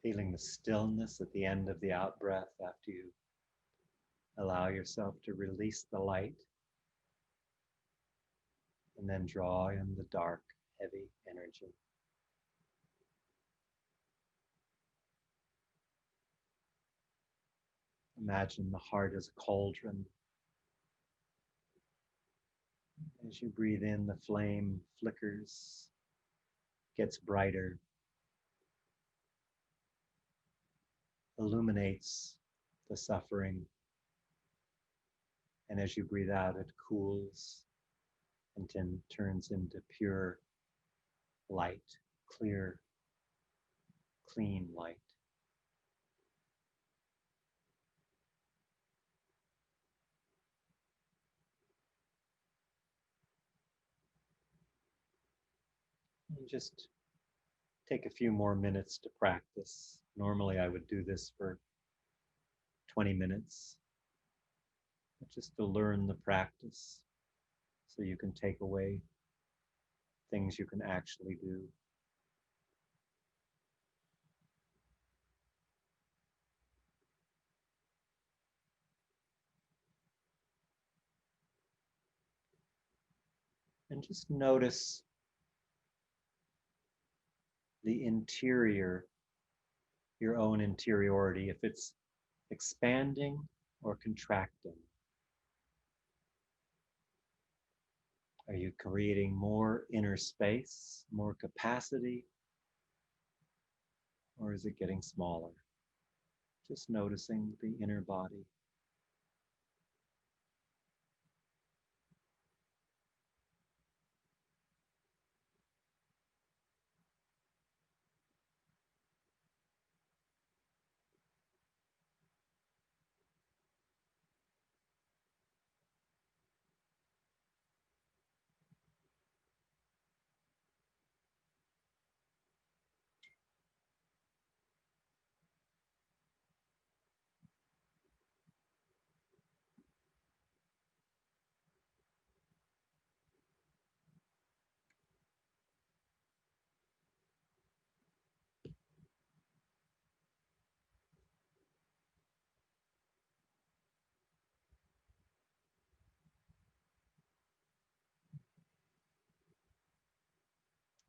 Feeling the stillness at the end of the out breath after you allow yourself to release the light and then draw in the dark, heavy energy. Imagine the heart as a cauldron. As you breathe in, the flame flickers, gets brighter, illuminates the suffering. And as you breathe out, it cools and then turns into pure light, clear, clean light. And just take a few more minutes to practice. Normally I would do this for 20 minutes, but just to learn the practice so you can take away things you can actually do. And just notice the interior, your own interiority, if it's expanding or contracting. Are you creating more inner space, more capacity, or is it getting smaller? Just noticing the inner body.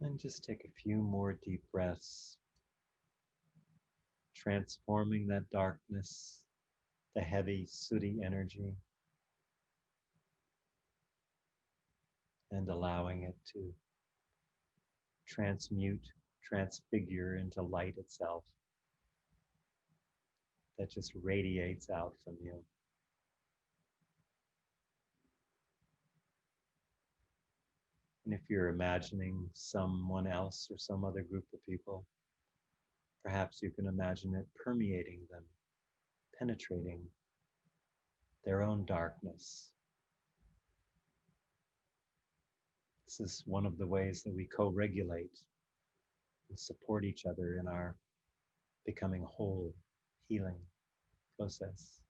And just take a few more deep breaths, transforming that darkness, the heavy, sooty energy, and allowing it to transmute, transfigure into light itself that just radiates out from you. And if you're imagining someone else or some other group of people, perhaps you can imagine it permeating them, penetrating their own darkness. This is one of the ways that we co-regulate and support each other in our becoming whole, healing process.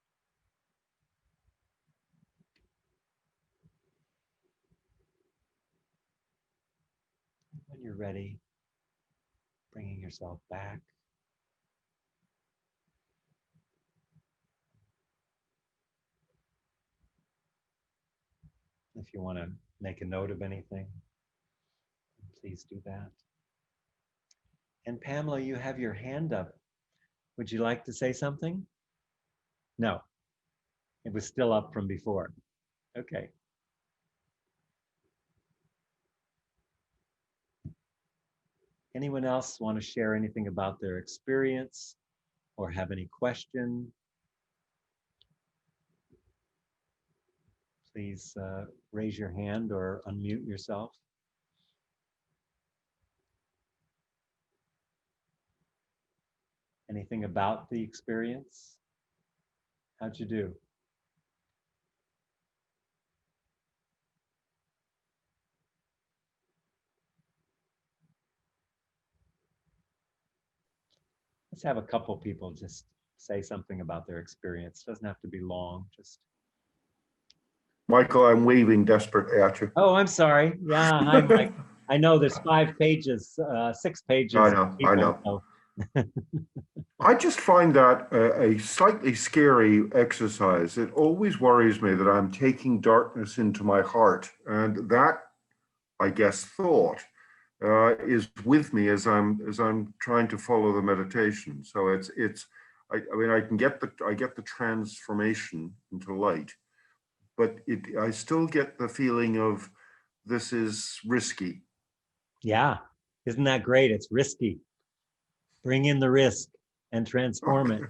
When you're ready, bringing yourself back. If you want to make a note of anything, please do that. And Pamela, you have your hand up. Would you like to say something? No, it was still up from before. Okay. Anyone else want to share anything about their experience or have any question? Please raise your hand or unmute yourself. Anything about the experience? How'd you do? Let's have a couple people just say something about their experience. Doesn't have to be long, just. Michael, I'm waving desperate at you. Oh, I'm sorry. Yeah, hi, Mike. I know there's 5 pages, 6 pages. I know, people, I know. So. I just find that a slightly scary exercise. It always worries me that I'm taking darkness into my heart, and that, I guess, thought is with me as I'm trying to follow the meditation. So I mean, I get the transformation into light, but I still get the feeling of this is risky. Yeah, isn't that great? It's risky. Bring in the risk and transform it.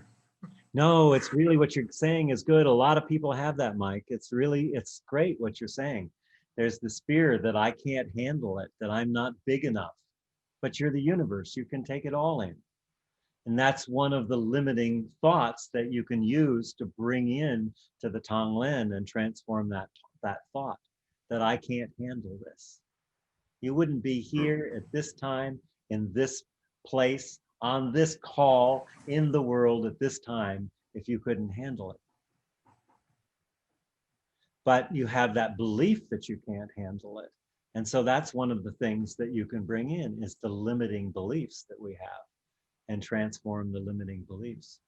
No, it's really what you're saying is good. A lot of people have that, Mike. It's great what you're saying. There's this fear that I can't handle it, that I'm not big enough. But you're the universe. You can take it all in. And that's one of the limiting thoughts that you can use to bring in to the Tonglen and transform that thought, that I can't handle this. You wouldn't be here at this time, in this place, on this call, in the world at this time, if you couldn't handle it. But you have that belief that you can't handle it. And so that's one of the things that you can bring in is the limiting beliefs that we have and transform the limiting beliefs.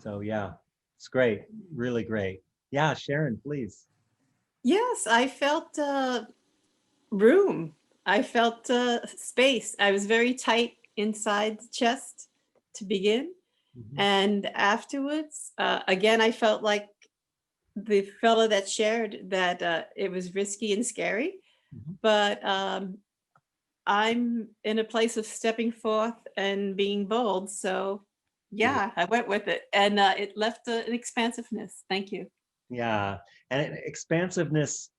So yeah, it's great, really great. Yeah, Sharon, please. Yes, I felt room. I felt space. I was very tight inside the chest to begin. Mm-hmm. And afterwards, again, I felt like the fellow that shared that it was risky and scary. Mm-hmm. But I'm in a place of stepping forth and being bold. So yeah, I went with it. And it left an expansiveness. Thank you. Yeah, and expansiveness,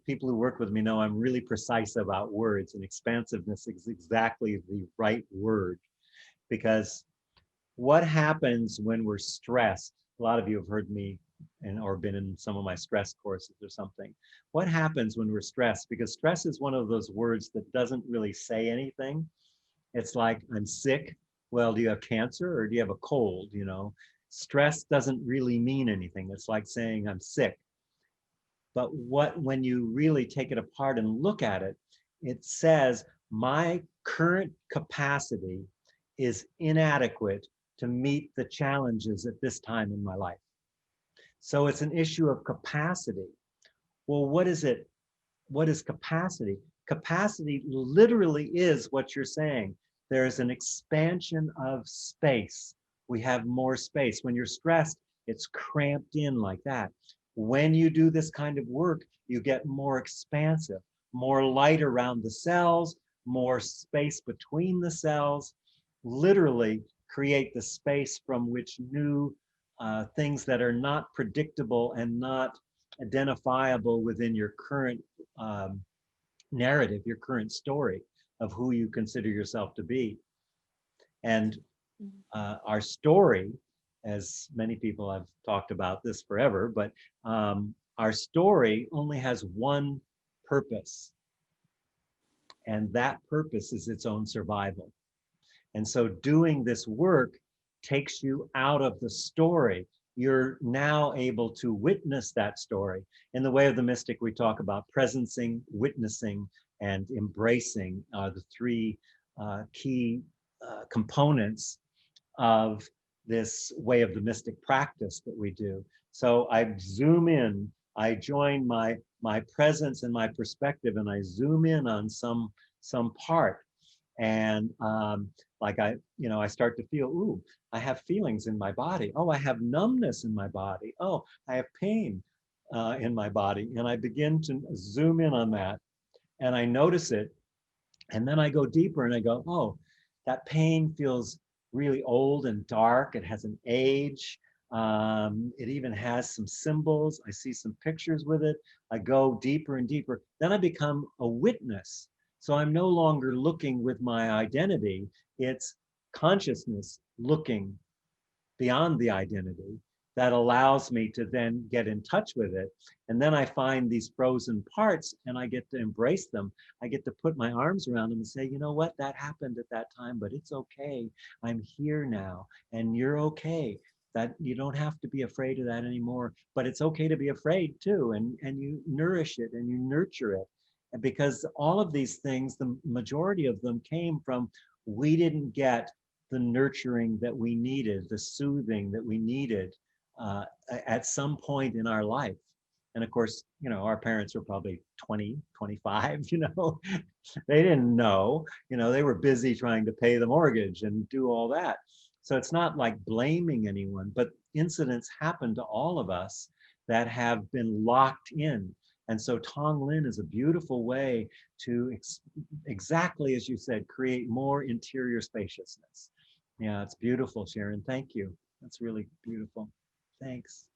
people who work with me know I'm really precise about words, and expansiveness is exactly the right word, because what happens when we're stressed, a lot of you have heard me or been in some of my stress courses or something. What happens when we're stressed? Because stress is one of those words that doesn't really say anything. It's like, I'm sick. Well, do you have cancer or do you have a cold? You know, stress doesn't really mean anything. It's like saying I'm sick. But when you really take it apart and look at it, it says my current capacity is inadequate to meet the challenges at this time in my life. So it's an issue of capacity. Well, what is it? What is capacity? capacity literally is what you're saying. There's an expansion of space. We have more space. When you're stressed, it's cramped in like that. When you do this kind of work, you get more expansive, more light around the cells, more space between the cells, literally create the space from which new things that are not predictable and not identifiable within your current narrative, your current story of who you consider yourself to be. And our story, as many people have talked about this forever, but our story only has one purpose. And that purpose is its own survival. And so doing this work takes you out of the story. You're now able to witness that story. In the Way of the Mystic, we talk about presencing, witnessing, and embracing the three key components of this Way of the Mystic practice that we do. So I zoom in, I join my presence and my perspective, and I zoom in on some part. And like I start to feel, ooh, I have feelings in my body. Oh, I have numbness in my body. Oh, I have pain in my body. And I begin to zoom in on that, and I notice it. And then I go deeper and I go, oh, that pain feels really old and dark. It has an age. It even has some symbols. I see some pictures with it. I go deeper and deeper. Then I become a witness. So I'm no longer looking with my identity. It's consciousness looking beyond the identity that allows me to then get in touch with it. And then I find these frozen parts and I get to embrace them. I get to put my arms around them and say, you know what, that happened at that time, but it's okay. I'm here now and you're okay. That you don't have to be afraid of that anymore, but it's okay to be afraid too. And you nourish it and you nurture it. And because all of these things, the majority of them came from, we didn't get the nurturing that we needed, the soothing that we needed at some point in our life. And of course, our parents were probably 20, 25, they didn't know, they were busy trying to pay the mortgage and do all that. So it's not like blaming anyone, but incidents happen to all of us that have been locked in. And so Tonglen is a beautiful way to, exactly as you said, create more interior spaciousness. Yeah, it's beautiful, Sharon. Thank you. That's really beautiful. Thanks.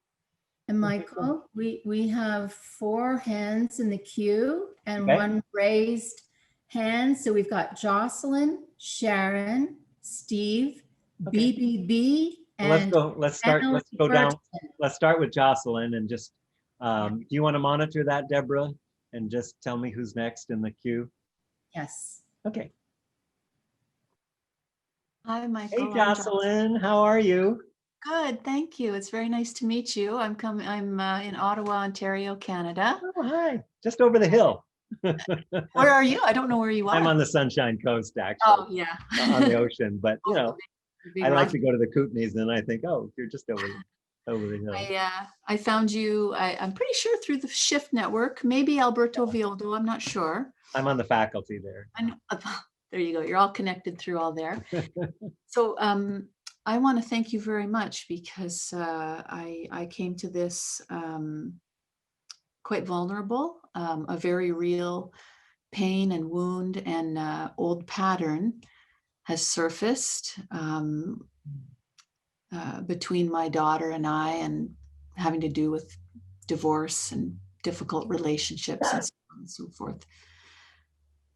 And Michael, we have 4 hands in the queue and Okay. 1 raised hand. So we've got Jocelyn, Sharon, Steve, Okay. BBB, Well, and let's go down. Burton. Let's start with Jocelyn and just, do you want to monitor that, Deborah? And just tell me who's next in the queue? Yes. Okay. Hi, Michael. Hey, I'm Jocelyn, how are you? Good, thank you. It's very nice to meet you. I'm in Ottawa, Ontario, Canada. Oh, hi, just over the hill. Where are you? I don't know where you are. I'm on the Sunshine Coast, actually. Oh, yeah. On the ocean, but Big I like rock. to go to the Kootenays and I think, oh, you're just over the hill. I found you, I'm pretty sure through the Shift Network, maybe Alberto Viodo, I'm not sure. I'm on the faculty there. I know, there you go. You're all connected through all there. So I want to thank you very much because I came to this quite vulnerable, a very real pain and wound and old pattern has surfaced between my daughter and I, and having to do with divorce and difficult relationships and so on and so forth.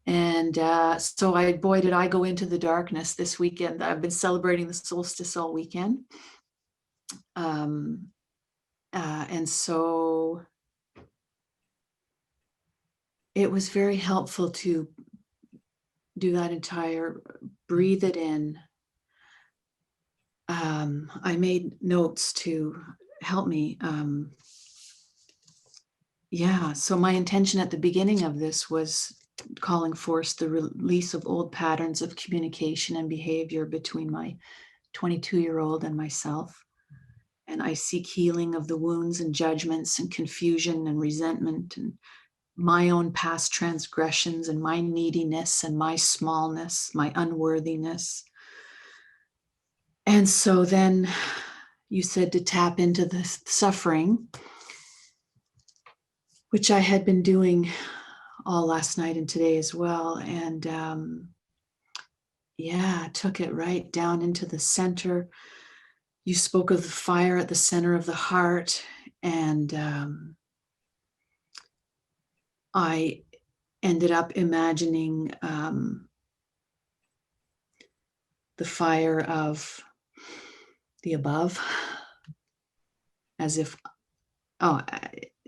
And so boy, did I go into the darkness this weekend. I've been celebrating the solstice all weekend. And so it was very helpful to do that entire, breathe it in. I made notes to help me. So my intention at the beginning of this was calling forth the release of old patterns of communication and behavior between my 22-year-old and myself. And I seek healing of the wounds and judgments and confusion and resentment and my own past transgressions and my neediness and my smallness, my unworthiness. And so then you said to tap into the suffering, which I had been doing all last night and today as well. And yeah, took it right down into the center. You spoke of the fire at the center of the heart. And I ended up imagining the fire of the above, as if, oh,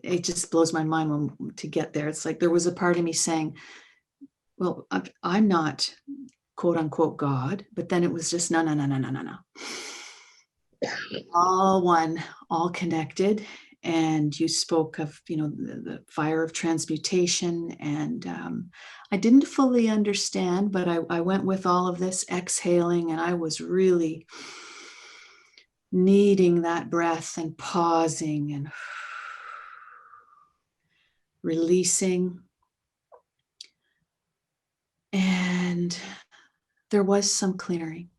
it just blows my mind to get there. It's like there was a part of me saying, well, I'm not quote unquote God, but then it was just no. All one, all connected. And you spoke of, the fire of transmutation. And I didn't fully understand, but I went with all of this exhaling, and I was really needing that breath and pausing and releasing. And there was some clearing.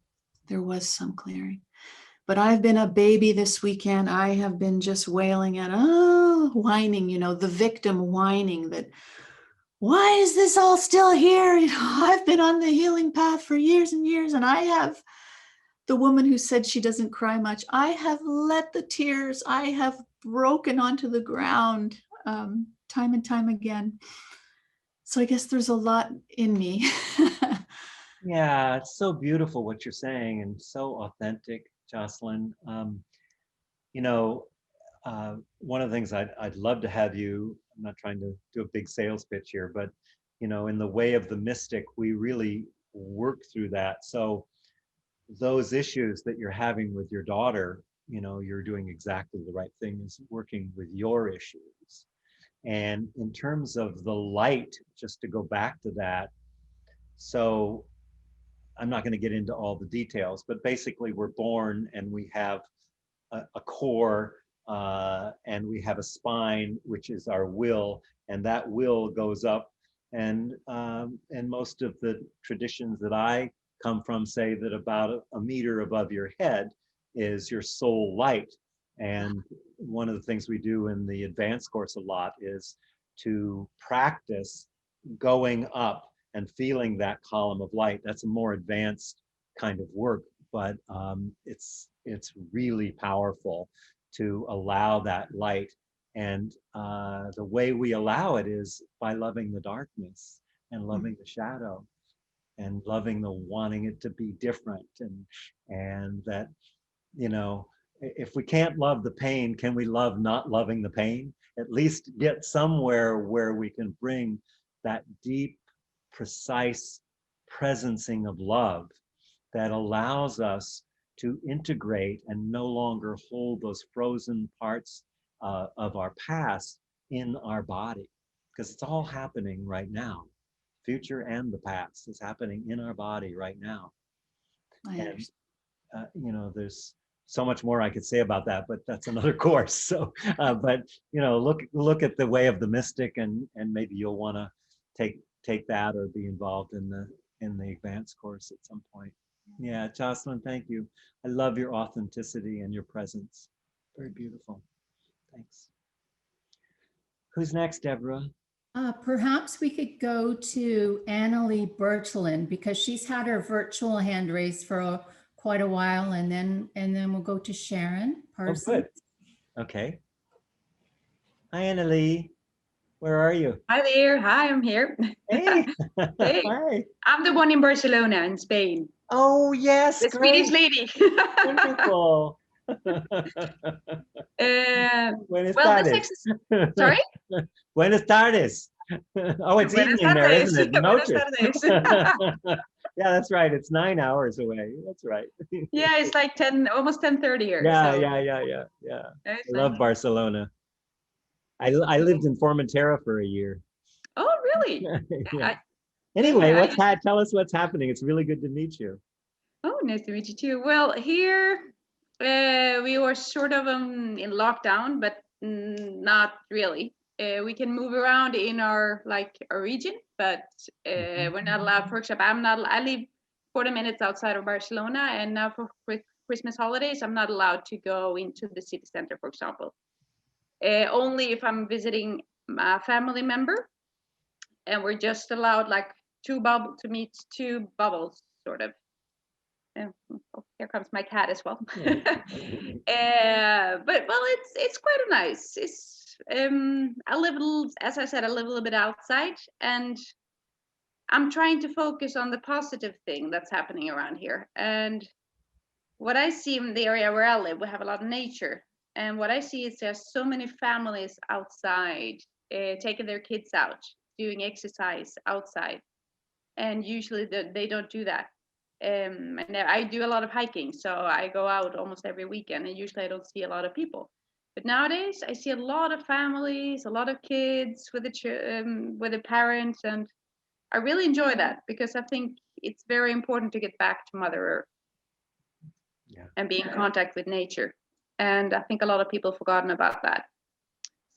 But I've been a baby this weekend. I have been just wailing at, whining, the victim whining that, why is this all still here? I've been on the healing path for years and years, and I have, the woman who said she doesn't cry much, I have let the tears, I have broken onto the ground time and time again. So I guess there's a lot in me. Yeah, it's so beautiful what you're saying and so authentic, Jocelyn. One of the things I'd love to have you, I'm not trying to do a big sales pitch here, but in the way of the mystic, we really work through that. So those issues that you're having with your daughter, you're doing exactly the right thing, is working with your issues. And in terms of the light, just to go back to that, so I'm not going to get into all the details, but basically we're born and we have a core and we have a spine, which is our will, and that will goes up. And most of the traditions that I come from say that about a meter above your head is your soul light. And one of the things we do in the advanced course a lot is to practice going up and feeling that column of light. That's a more advanced kind of work, but it's really powerful to allow that light. And the way we allow it is by loving the darkness and loving the shadow and loving the wanting it to be different. And that, if we can't love the pain, can we love not loving the pain? At least get somewhere where we can bring that deep, precise presencing of love that allows us to integrate and no longer hold those frozen parts of our past in our body, because it's all happening right now. Future and the past is happening in our body right now. And there's so much more I could say about that, but that's another course. So, but look at the way of the mystic, and maybe you'll want to take that or be involved in the advanced course at some point. Yeah, Jocelyn, thank you. I love your authenticity and your presence. Very beautiful. Thanks. Who's next, Deborah? Perhaps we could go to Annalie Bertolin, because she's had her virtual hand raised for quite a while, and then we'll go to Sharon Parsons. Oh, good. Okay. Hi, Annalie. Where are you? Hi there. Hi, I'm here. Hey. Hey. Hi. I'm the one in Barcelona in Spain. Oh, yes. The great. Swedish lady. Wonderful. Buenas tardes. Sorry? Buenas tardes. Oh, it's Buenas evening there, tardes. isn't it? Buenas Noches. tardes. Yeah, that's right. It's 9 hours away. That's right. Yeah, it's like 10, almost 10:30 here. Yeah, so. yeah. I It's love like- Barcelona. I lived in Formentera for a year. Oh, really? Yeah. Anyway, yeah, tell us what's happening. It's really good to meet you. Oh, nice to meet you too. Well, here we were sort of in lockdown, but not really. we can move around in our region, but we're not allowed. For example, I live 40 minutes outside of Barcelona, and now for Christmas holidays, I'm not allowed to go into the city center, for example. Only if I'm visiting a family member, and we're just allowed like to meet two bubbles, sort of. And here comes my cat as well. But well, it's quite nice. It's I live a little, as I said, I live a little bit outside, and I'm trying to focus on the positive thing that's happening around here. And what I see in the area where I live, we have a lot of nature. And what I see is there's so many families outside, taking their kids out, doing exercise outside. And usually they don't do that. And I do a lot of hiking, so I go out almost every weekend, and usually I don't see a lot of people. But nowadays, I see a lot of families, a lot of kids with the parents, and I really enjoy that because I think it's very important to get back to Mother Earth and be in contact with nature. And I think a lot of people have forgotten about that.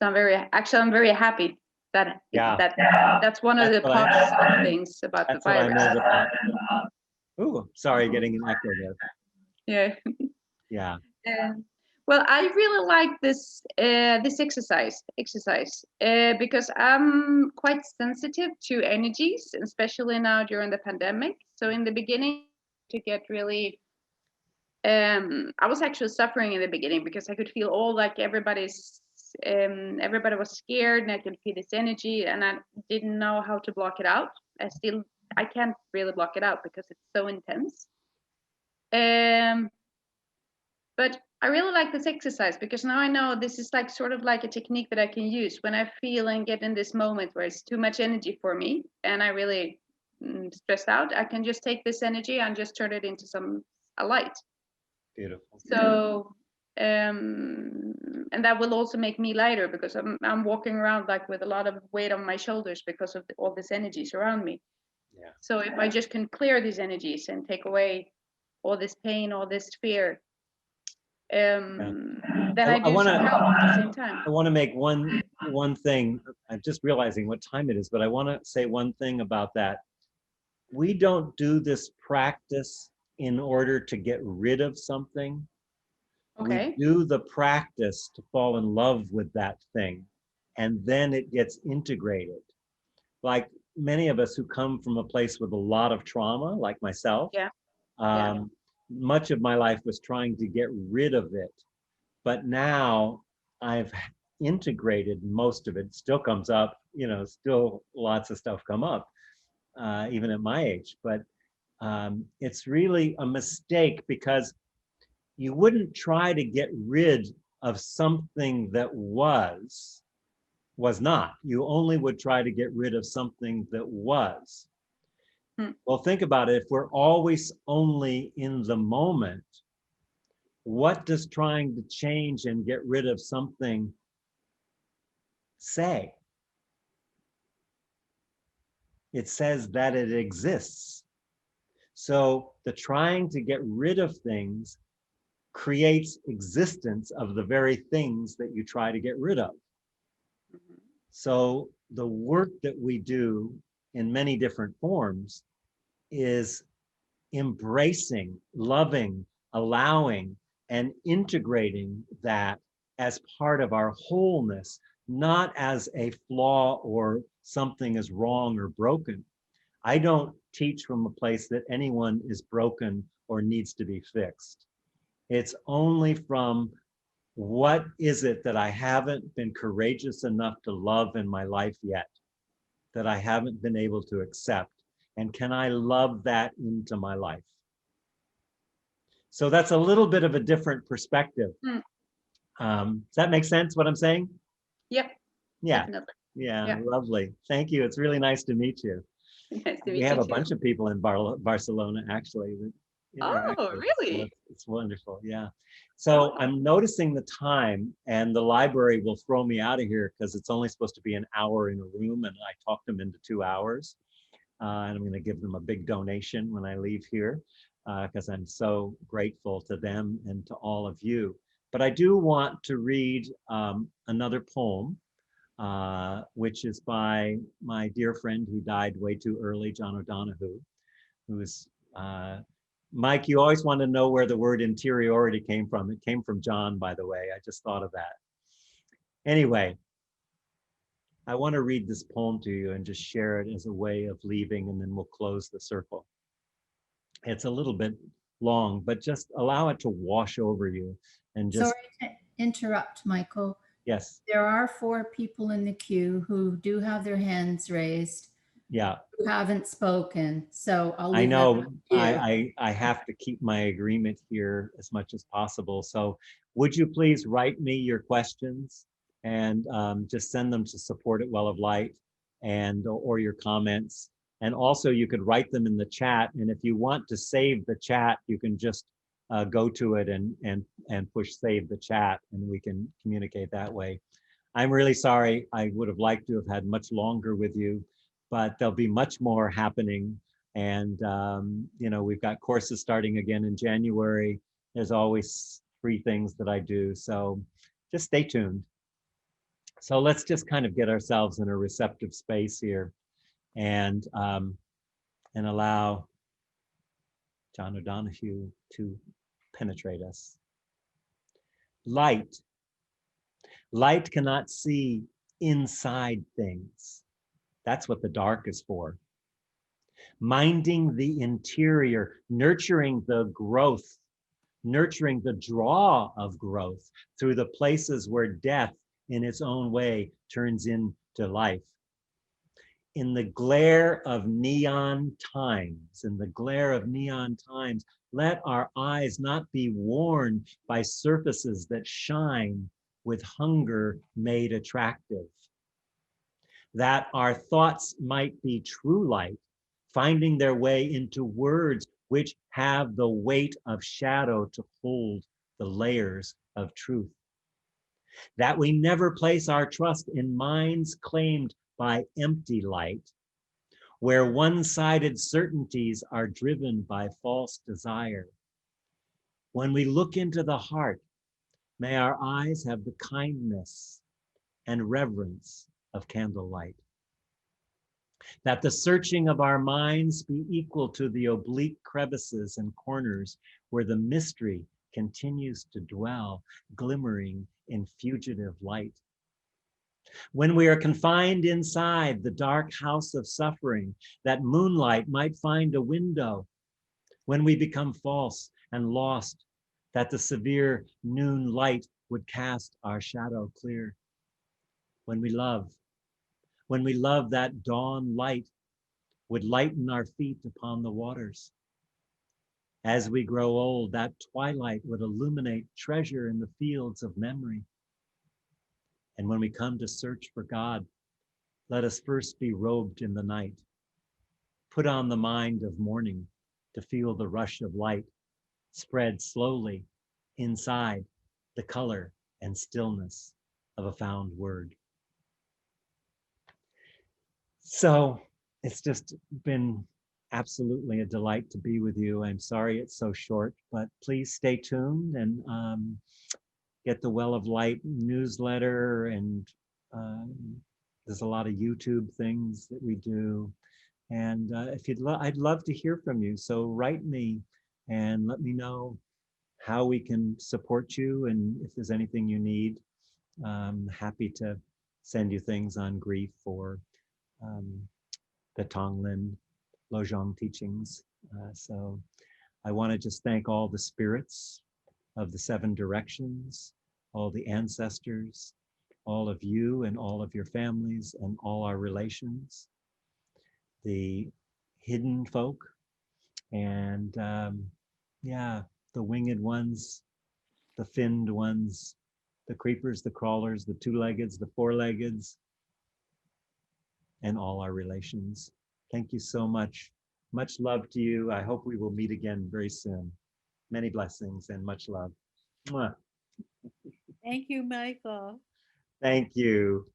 So I'm very happy that that's one of the positive things about the virus. That's what I know about. Ooh, sorry, getting an echo there. Yeah. Yeah. Well, I really like this exercise because I'm quite sensitive to energies, especially now during the pandemic. So in the beginning, to get really, I was actually suffering in the beginning because I could feel everybody was scared, and I could feel this energy, and I didn't know how to block it out. I can't really block it out because it's so intense. But I really like this exercise because now I know this is sort of like a technique that I can use when I feel and get in this moment where it's too much energy for me and I really stressed out. I can just take this energy and just turn it into a light. Beautiful. So and that will also make me lighter because I'm walking around with a lot of weight on my shoulders because of all this energies around me. Yeah. So if I just can clear these energies and take away all this pain, all this fear, then I do some help at the same time. I want to make one thing. I'm just realizing what time it is, but I want to say one thing about that. We don't do this practice in order to get rid of something. Okay. We do the practice to fall in love with that thing, and then it gets integrated. Like many of us who come from a place with a lot of trauma, like myself, much of my life was trying to get rid of it. But now I've integrated most of it. It still comes up, still lots of stuff come up, even at my age. But it's really a mistake because you wouldn't try to get rid of something that was not. You only would try to get rid of something that was. Well, think about it. If we're always only in the moment, what does trying to change and get rid of something say? It says that it exists. So the trying to get rid of things creates existence of the very things that you try to get rid of. So the work that we do in many different forms is embracing, loving, allowing, and integrating that as part of our wholeness, not as a flaw or something is wrong or broken. I don't teach from a place that anyone is broken or needs to be fixed. It's only from what is it that I haven't been courageous enough to love in my life yet, that I haven't been able to accept, and can I love that into my life? So that's a little bit of a different perspective. Does that make sense what I'm saying? Yep. Yeah. Definitely. Yeah, lovely. Thank you. It's really nice to meet you. Nice to meet We you have a too. bunch of people in Barcelona actually. Oh, really? So it's wonderful. Yeah. So I'm noticing the time, and the library will throw me out of here because it's only supposed to be an hour in a room, and I talked them into 2 hours. And I'm going to give them a big donation when I leave here because I'm so grateful to them and to all of you. But I do want to read another poem which is by my dear friend who died way too early, John O'Donohue, who is, Mike, you always want to know where the word interiority came from. It came from John, by the way. I just thought of that. Anyway, I want to read this poem to you and just share it as a way of leaving, and then we'll close the circle. It's a little bit long, but just allow it to wash over you and just. Sorry to interrupt, Michael. Yes. There are 4 people in the queue who do have their hands raised, Yeah. who haven't spoken. So I'll leave I know that up to you. I have to keep my agreement here as much as possible. So would you please write me your questions and just send them to support at Well of Light, and or your comments. And also you could write them in the chat. And if you want to save the chat, you can just go to it and push save the chat, and we can communicate that way. I'm really sorry. I would have liked to have had much longer with you, but there'll be much more happening. And, you know, we've got courses starting again in January. There's always free things that I do. So just stay tuned. So let's just kind of get ourselves in a receptive space here and allow John O'Donohue to penetrate us. Light. Light cannot see inside things. That's what the dark is for. Minding the interior, nurturing the growth, nurturing the draw of growth through the places where death in its own way turns into life. In the glare of neon times, let our eyes not be worn by surfaces that shine with hunger made attractive. That our thoughts might be true light, finding their way into words which have the weight of shadow to hold the layers of truth. That we never place our trust in minds claimed by empty light, where one-sided certainties are driven by false desire. When we look into the heart, may our eyes have the kindness and reverence of candlelight. That the searching of our minds be equal to the oblique crevices and corners where the mystery continues to dwell, glimmering in fugitive light. When we are confined inside the dark house of suffering, that moonlight might find a window. When we become false and lost, that the severe noon light would cast our shadow clear. When we love, that dawn light would lighten our feet upon the waters. As we grow old, that twilight would illuminate treasure in the fields of memory. And when we come to search for God, let us first be robed in the night. Put on the mind of morning to feel the rush of light spread slowly inside the color and stillness of a found word. So it's just been absolutely a delight to be with you. I'm sorry it's so short, but please stay tuned and get the Well of Light newsletter, and there's a lot of YouTube things that we do. And if I'd love to hear from you. So write me and let me know how we can support you, and if there's anything you need. I'm happy to send you things on grief or the Tonglen Lojong teachings. So I want to just thank all the spirits of the 7 directions, all the ancestors, all of you and all of your families and all our relations, the hidden folk, and yeah, the winged ones, the finned ones, the creepers, the crawlers, the 2-leggeds, the 4-leggeds, and all our relations. Thank you so much. Much love to you. I hope we will meet again very soon. Many blessings and much love. Mwah. Thank you, Michael. Thank you.